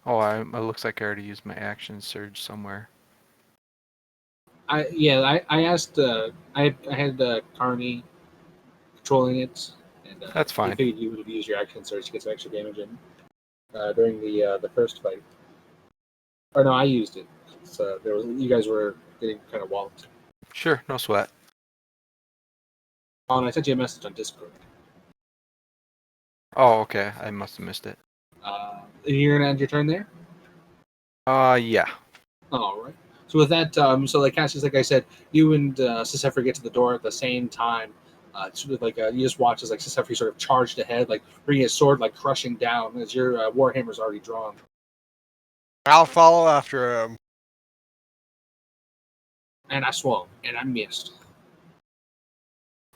Oh, it looks like I already used my action surge somewhere. I asked. I had Carney controlling it, and That's I fine. figured you would use your action surge to get some extra damage in during the first fight. Or no, I used it. So you guys were getting kind of walloped. Sure, no sweat. Oh, and I sent you a message on Discord. Oh, okay. I must have missed it. You're gonna end your turn there. Yeah. All right. So with that, so like Cassius, like I said, you and Sisefri get to the door at the same time. It's sort of like you just watch as like Sisefri sort of charged ahead, like bringing his sword, like crushing down as your warhammer's already drawn. I'll follow after him. And I swung, and I missed.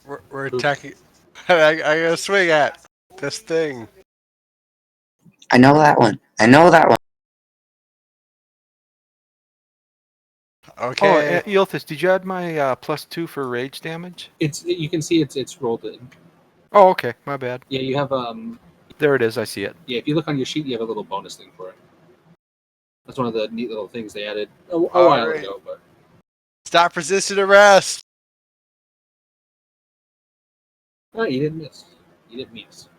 We're attacking. I gotta swing at this thing. I know that one. Okay. Oh, Eilthus, did you add my +2 for rage damage? You can see it's rolled in. Oh, okay. My bad. Yeah, you have There it is. I see it. Yeah, if you look on your sheet, you have a little bonus thing for it. That's one of the neat little things they added a while right. ago. But Stop resisting arrest. oh, you didn't miss. You didn't miss.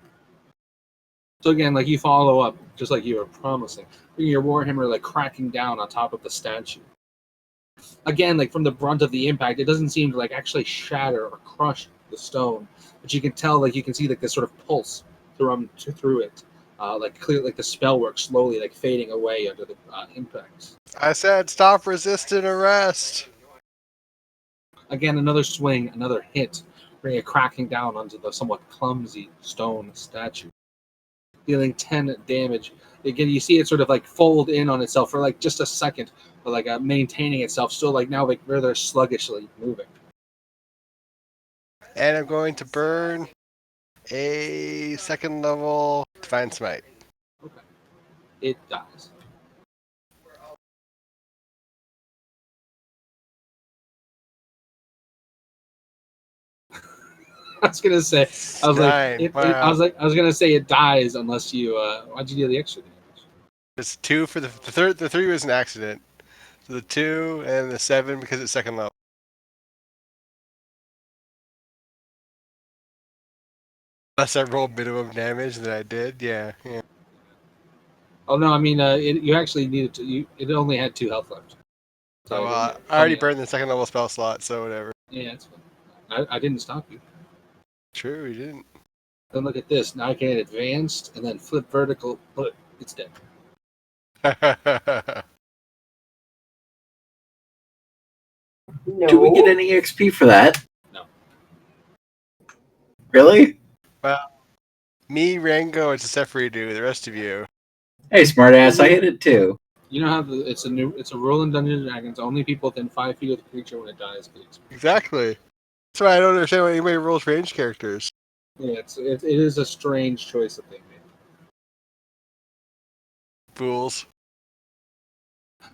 So again, like you follow up, just like you were promising, bringing your warhammer like cracking down on top of the statue. Again, like from the brunt of the impact, it doesn't seem to like actually shatter or crush the stone, but you can tell, like you can see like this sort of pulse through it, like clear, like the spell work slowly like fading away under the impacts. I said stop resisting arrest. Again, another swing, another hit, bringing it cracking down onto the somewhat clumsy stone statue, dealing 10 damage. Again, you see it sort of like fold in on itself for like just a second, but like maintaining itself, still like now like rather sluggishly moving. And I'm going to burn a 2nd level Divine Smite. Okay. It dies. I was gonna say, I was gonna say it dies unless you. Why'd you do the extra damage? It's 2 for the third. The 3 was an accident. So the 2 and the 7 because it's 2nd level. Unless I rolled minimum damage, then I did. Yeah. Oh no, I mean, you actually needed to. It only had 2 health left. So I already burned the 2nd level spell slot, so whatever. Yeah, it's fine. I didn't stop you. True, you didn't. Then look at this. Now I can hit advanced and then flip vertical. But it's dead. Do we get any XP for that? No. Really? Well, me, Rango, and Sefri do. The rest of you. Hey, smartass, I hit it too. You know how it's a rule in Dungeons and Dragons. Only people within 5 feet of the creature when it dies get XP. Exactly. That's why I don't understand why anybody rolls range characters. Yeah, it is a strange choice that they made. Fools.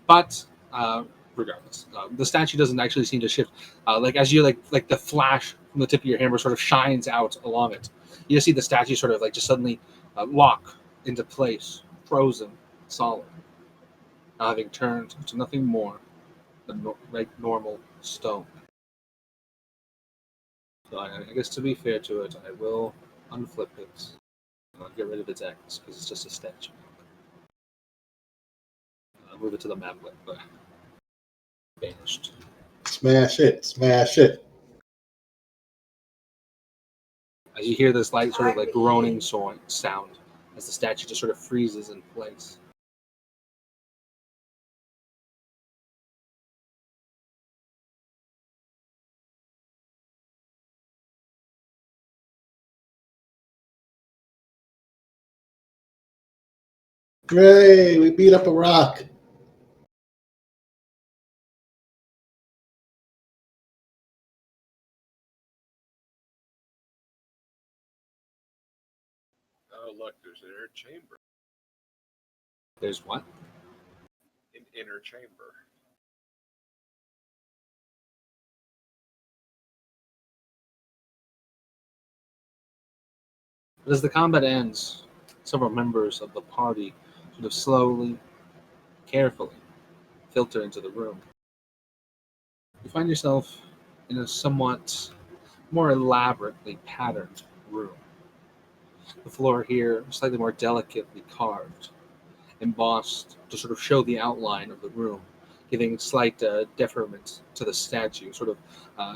But regardless, the statue doesn't actually seem to shift. Like as you like the flash from the tip of your hammer sort of shines out along it, you see the statue sort of like just suddenly lock into place, frozen, solid, having turned to nothing more than normal stone. So I guess to be fair to it, I will unflip it. I'll get rid of its X because it's just a statue. I'll move it to the maplet, but banished. Smash it, smash it. As you hear this light sort of like groaning sound as the statue just sort of freezes in place. Hooray, we beat up a rock. Oh, look, there's an inner chamber. There's what? An inner chamber. But as the combat ends, several members of the party sort of slowly, carefully filter into the room. You find yourself in a somewhat more elaborately patterned room. The floor here slightly more delicately carved, embossed to sort of show the outline of the room, giving slight deferment to the statue, sort of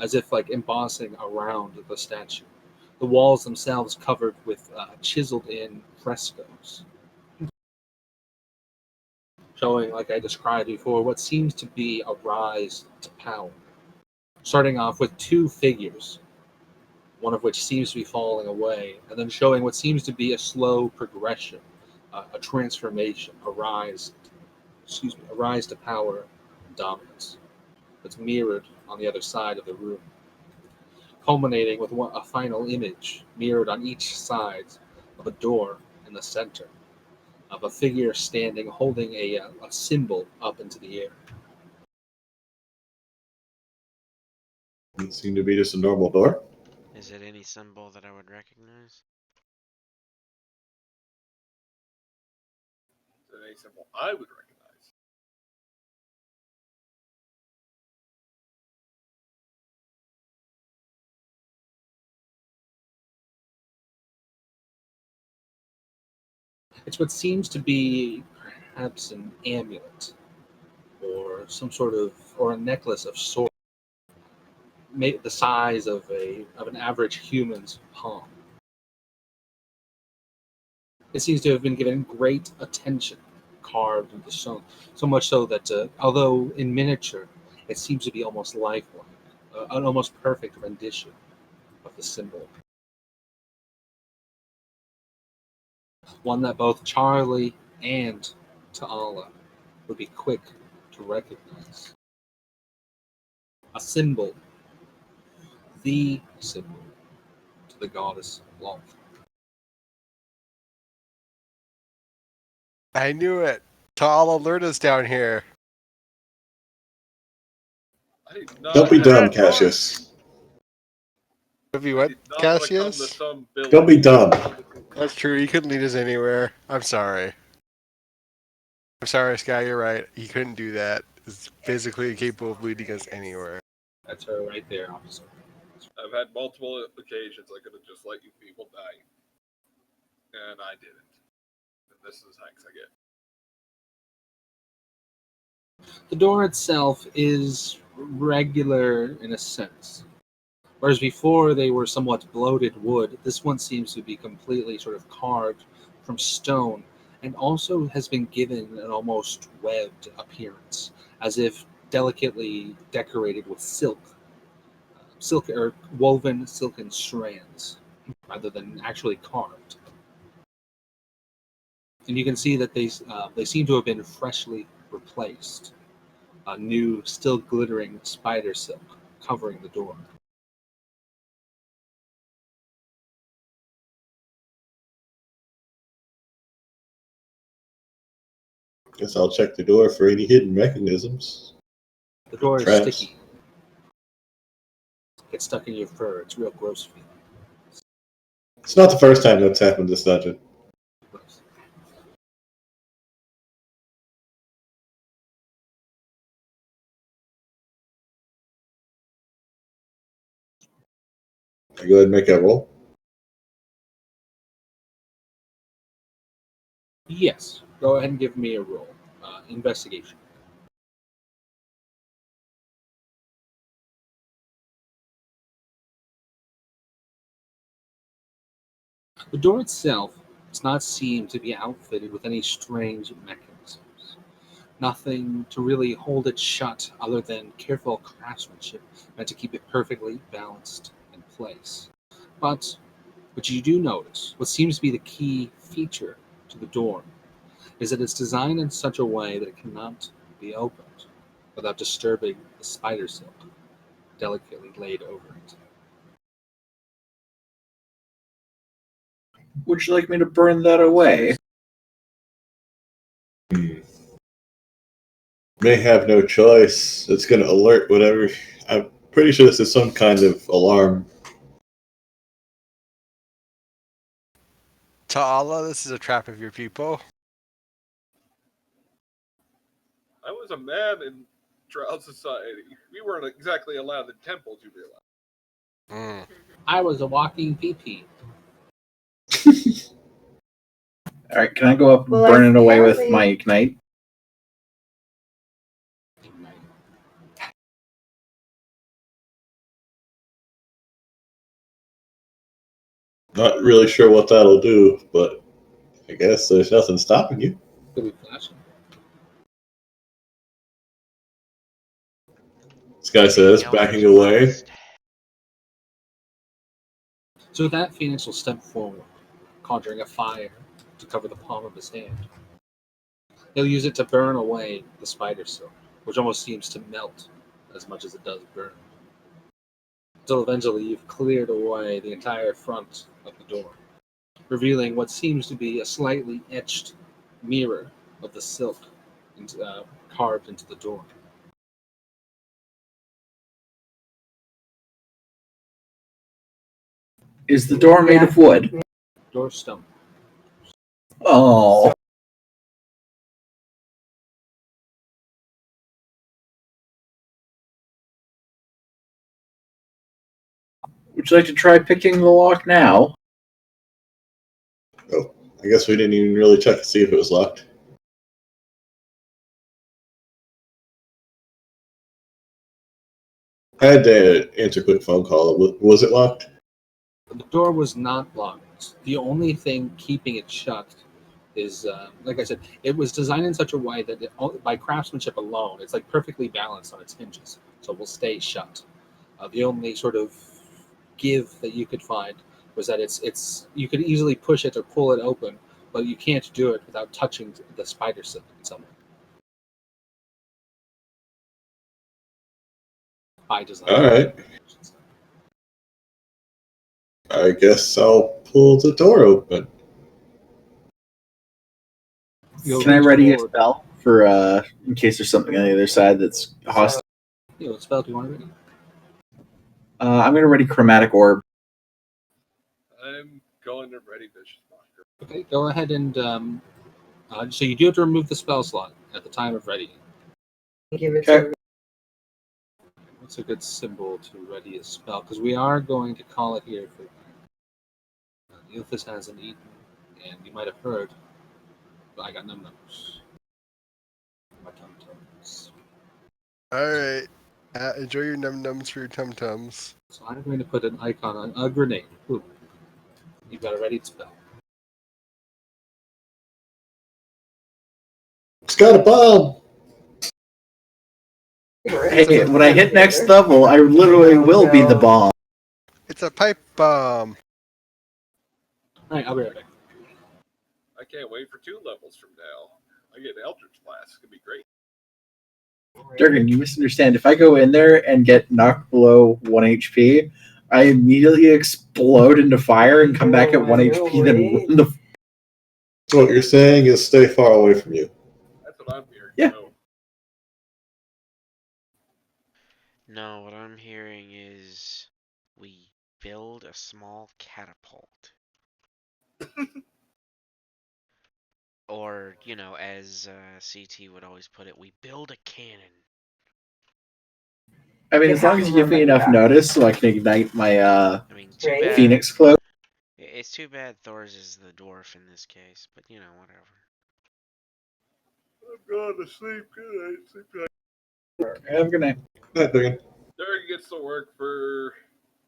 as if like embossing around the statue. The walls themselves covered with chiseled in frescoes, showing, like I described before, what seems to be a rise to power. Starting off with two figures, one of which seems to be falling away, and then showing what seems to be a slow progression, a transformation, a rise to power and dominance. That's mirrored on the other side of the room, culminating with a final image mirrored on each side of a door in the center, of a figure standing holding a symbol up into the air. Doesn't seem to be just a normal door. Is it any symbol that I would recognize? Is it a symbol I would recognize? It's what seems to be perhaps an amulet or some sort of or a necklace of sorts, the size of an average human's palm. It seems to have been given great attention, carved into stone, so much so that although in miniature, it seems to be almost lifelike, an almost perfect rendition of the symbol. One that both Charlie and Ta'ala would be quick to recognize. A symbol, the symbol to the goddess of love. I knew it. Ta'ala lured us down here. I did not Don't be have dumb, that thought. Cassius. Have you I what, did not want to come to Cassius? some village. Don't be dumb. That's true. He couldn't lead us anywhere. I'm sorry. I'm sorry, Sky. You're right. He couldn't do that. He's physically incapable of leading us anywhere. That's her right there, officer. I've had multiple occasions I could have just let you people die. And I didn't. And this is thanks I get. The door itself is regular in a sense. Whereas before they were somewhat bloated wood, this one seems to be completely sort of carved from stone and also has been given an almost webbed appearance, as if delicately decorated with silk or woven silken strands, rather than actually carved. And you can see that they seem to have been freshly replaced. A new, still glittering spider silk covering the door. Guess I'll check the door for any hidden mechanisms. The door is Traps. sticky. Gets stuck in your fur. It's real gross feeling. It's not the first time that's happened this dungeon. Gross. I go ahead and make that roll. Yes. Go ahead and give me a roll. Investigation. The door itself does not seem to be outfitted with any strange mechanisms. Nothing to really hold it shut other than careful craftsmanship meant to keep it perfectly balanced in place. But what you do notice, what seems to be the key feature to the door, is that it's designed in such a way that it cannot be opened without disturbing the spider silk delicately laid over it. Would you like me to burn that away? May have no choice. It's going to alert whatever. I'm pretty sure this is some kind of alarm. Ta'ala, this is a trap of your people. I was a man in Drow society. We weren't exactly allowed in temples, you realize. I was a walking PP. All right, can I go up and burn it away with my ignite? Not really sure what that'll do, but I guess there's nothing stopping you. Could be flashing. This guy says, backing away. So with that, Phoenix will step forward, conjuring a fire to cover the palm of his hand. He'll use it to burn away the spider silk, which almost seems to melt as much as it does burn. Until eventually you've cleared away the entire front of the door, revealing what seems to be a slightly etched mirror of the silk carved into the door. Is the door made of wood? Door stone. Oh. Would you like to try picking the lock now? Oh, I guess we didn't even really check to see if it was locked. I had to answer a quick phone call. Was it locked? The door was not locked. The only thing keeping it shut is, like I said, it was designed in such a way that by craftsmanship alone, it's like perfectly balanced on its hinges, so it will stay shut. The only sort of give that you could find was that it's you could easily push it or pull it open, but you can't do it without touching the spider silk in some way. By design. All right. I guess I'll pull the door open. You'll Can I reach ready a forward. spell for in case there's something on the other side that's hostile? What spell do you want to ready? I'm going to ready Chromatic Orb. I'm going to ready Vicious Mocker. Okay, go ahead and so you do have to remove the spell slot at the time of readying. Okay. What's a good symbol to ready a spell? Because we are going to call it here for Ilthus hasn't eaten, and you might have heard, but I got num-nums. My tum-tums. Alright. Enjoy your num-nums for your tum-tums. So I'm going to put an icon on a grenade. Ooh. You've got a ready spell. It's got a bomb. Hey, when I hit next level, I literally will be the bomb. It's a pipe bomb. Alright, I'll be right back. I can't wait for 2 levels from now. I get an Eldritch Blast. It's gonna be great. Durgan, you misunderstand. If I go in there and get knocked below 1 HP, I immediately explode into fire and come back at 1 HP, then run the... So what you're saying is stay far away from you. That's what Yeah. No. No, what I'm hearing is we build a small catapult. Or, you know, as CT would always put it, we build a cannon. I mean, as long as you give me enough notice so I can ignite my I mean, too bad. Phoenix cloak. It's too bad Thor's is the dwarf in this case, but you know, whatever. I'm going to sleep. Good night. Sleep tight. Have a good night. Not doing. Derek gets to work for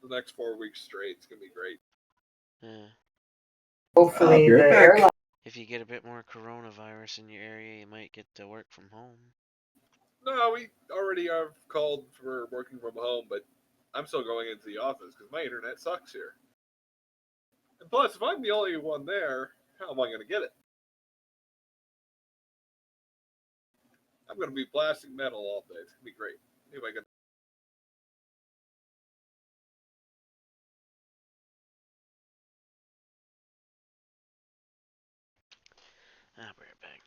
the next 4 weeks straight. It's gonna be great. Yeah. Hopefully, the airline. If you get a bit more coronavirus in your area, you might get to work from home. No, we already have called for working from home, but I'm still going into the office because my internet sucks here. And plus, if I'm the only one there, how am I going to get it? I'm going to be blasting metal all day. It's going to be great. Anyway, good. I'll be right back.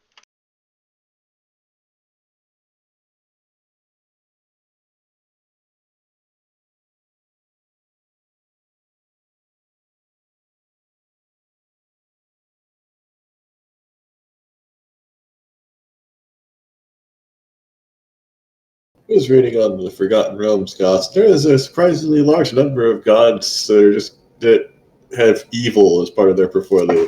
I was reading on the Forgotten Realms gods. There is a surprisingly large number of gods that have evil as part of their portfolio.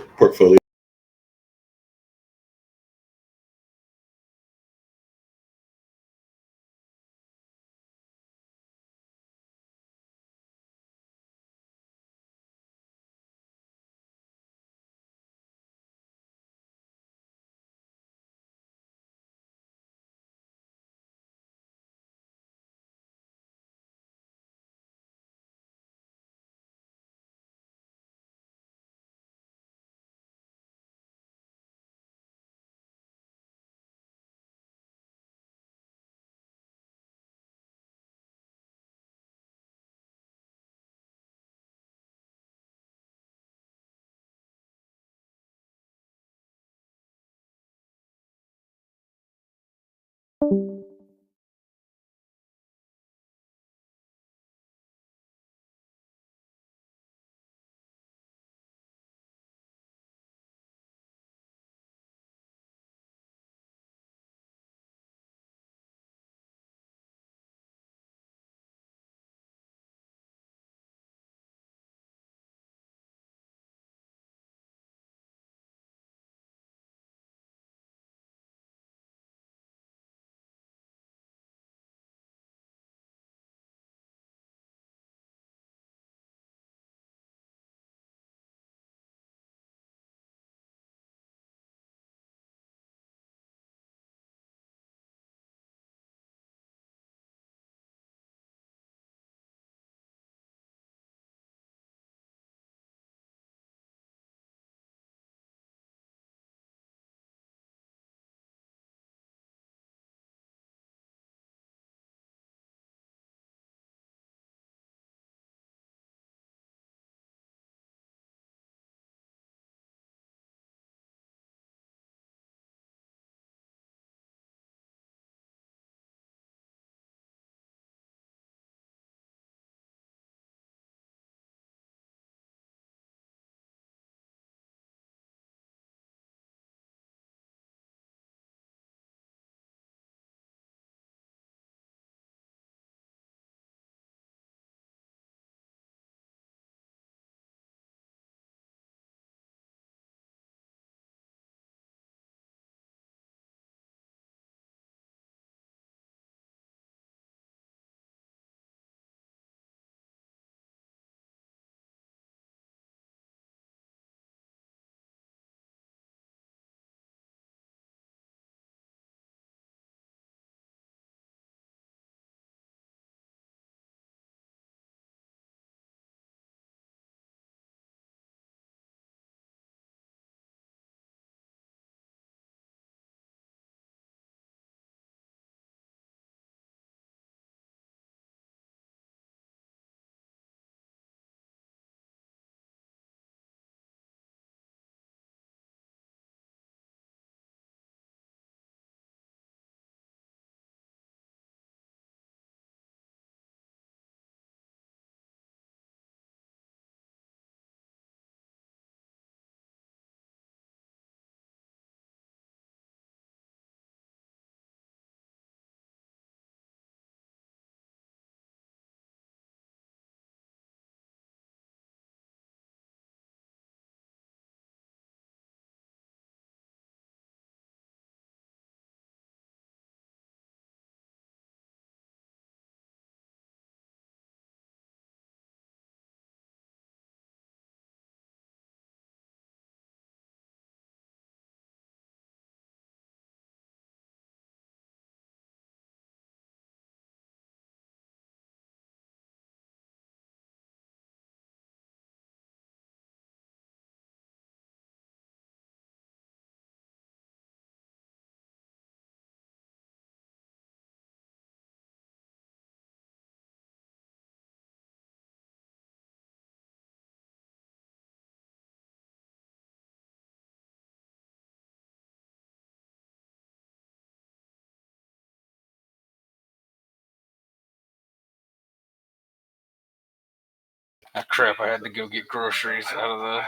Ah, crap! I had to go get groceries out of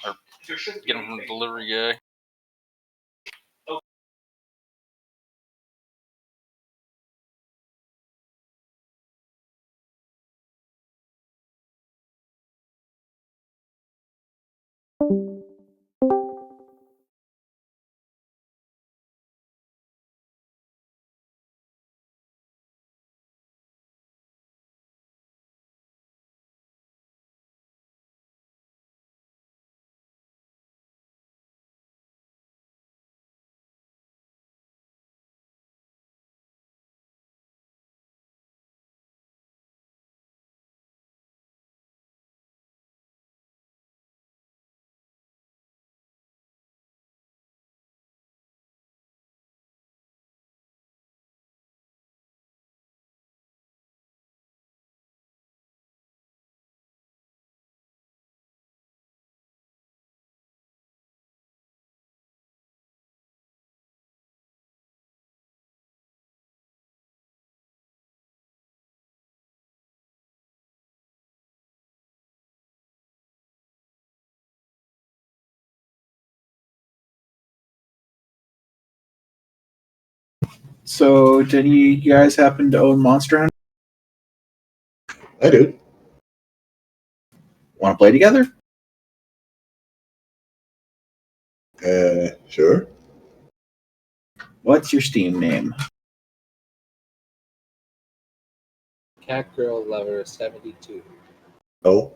or get them from the delivery guy. So, did you guys happen to own Monster Hunter? I do. Want to play together? Sure. What's your Steam name? Catgirl Lover 72. No,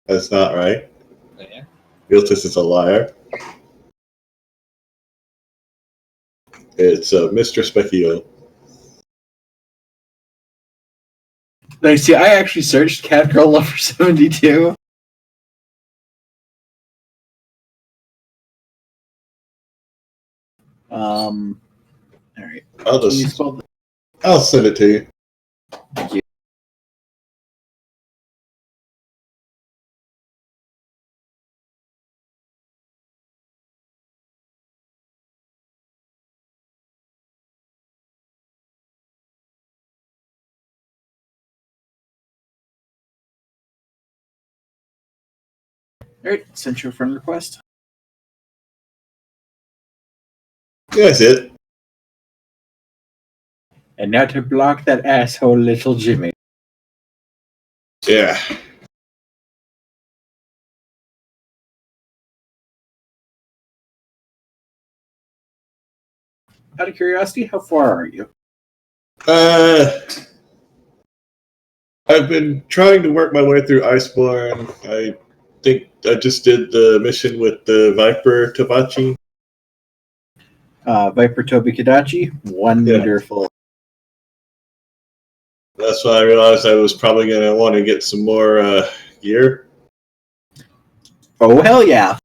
that's not right. Oh, yeah? Viltus is a liar. It's Mr. Specchio. Like, see, I actually searched Catgirl Lover 72. Alright. I'll Can you just, spell I'll send it to you. Thank you. Alright, sent you a friend request. Yeah, that's it. And now to block that asshole little Jimmy. Yeah. Out of curiosity, how far are you? I've been trying to work my way through Iceborne. I think I just did the mission with the Viper Tabachi. Viper Toby Kadachi, 1 Yeah. meter full. That's when I realized I was probably going to want to get some more gear. Oh, hell yeah.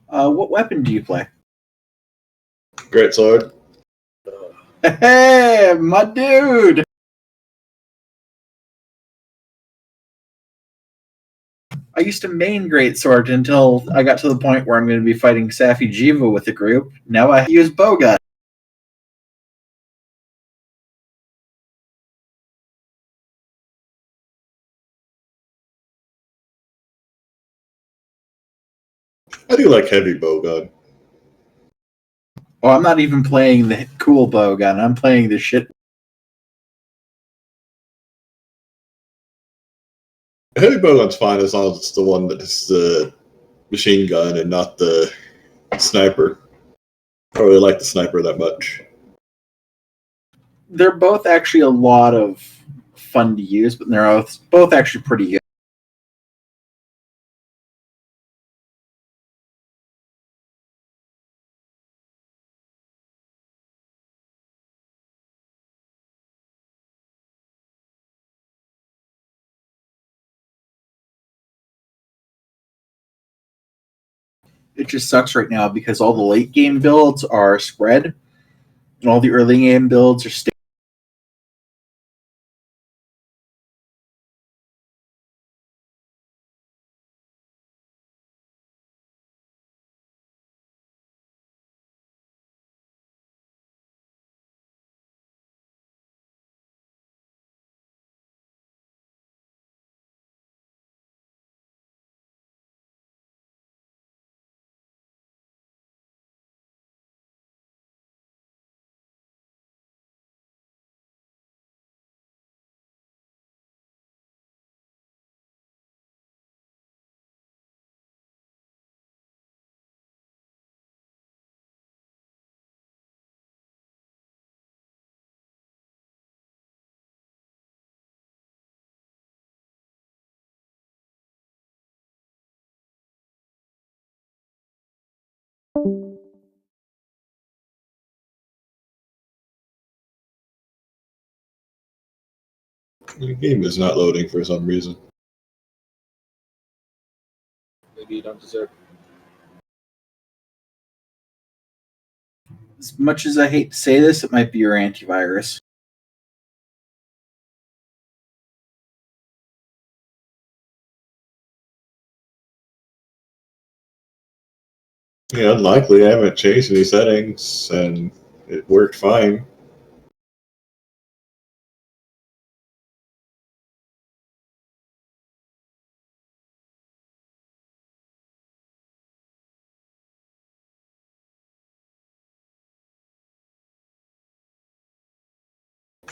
What weapon do you play? Great sword. Hey, my dude! I used to main Greatsword until I got to the point where I'm going to be fighting Safi Jiva with the group. Now I use Bowgun. I do like heavy bowgun. Oh, I'm not even playing the cool Bowgun. I'm playing the shit. Heavy bowgun's fine as long as it's the one that is the machine gun and not the sniper. I don't really like the sniper that much. They're both actually a lot of fun to use, but they're both actually pretty good. It just sucks right now because all the late game builds are spread, and all the early game builds are stable. The game is not loading for some reason. Maybe you don't deserve. As much as I hate to say this, it might be your antivirus. Yeah, unlikely. I haven't changed any settings, and it worked fine.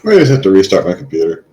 I just have to restart my computer.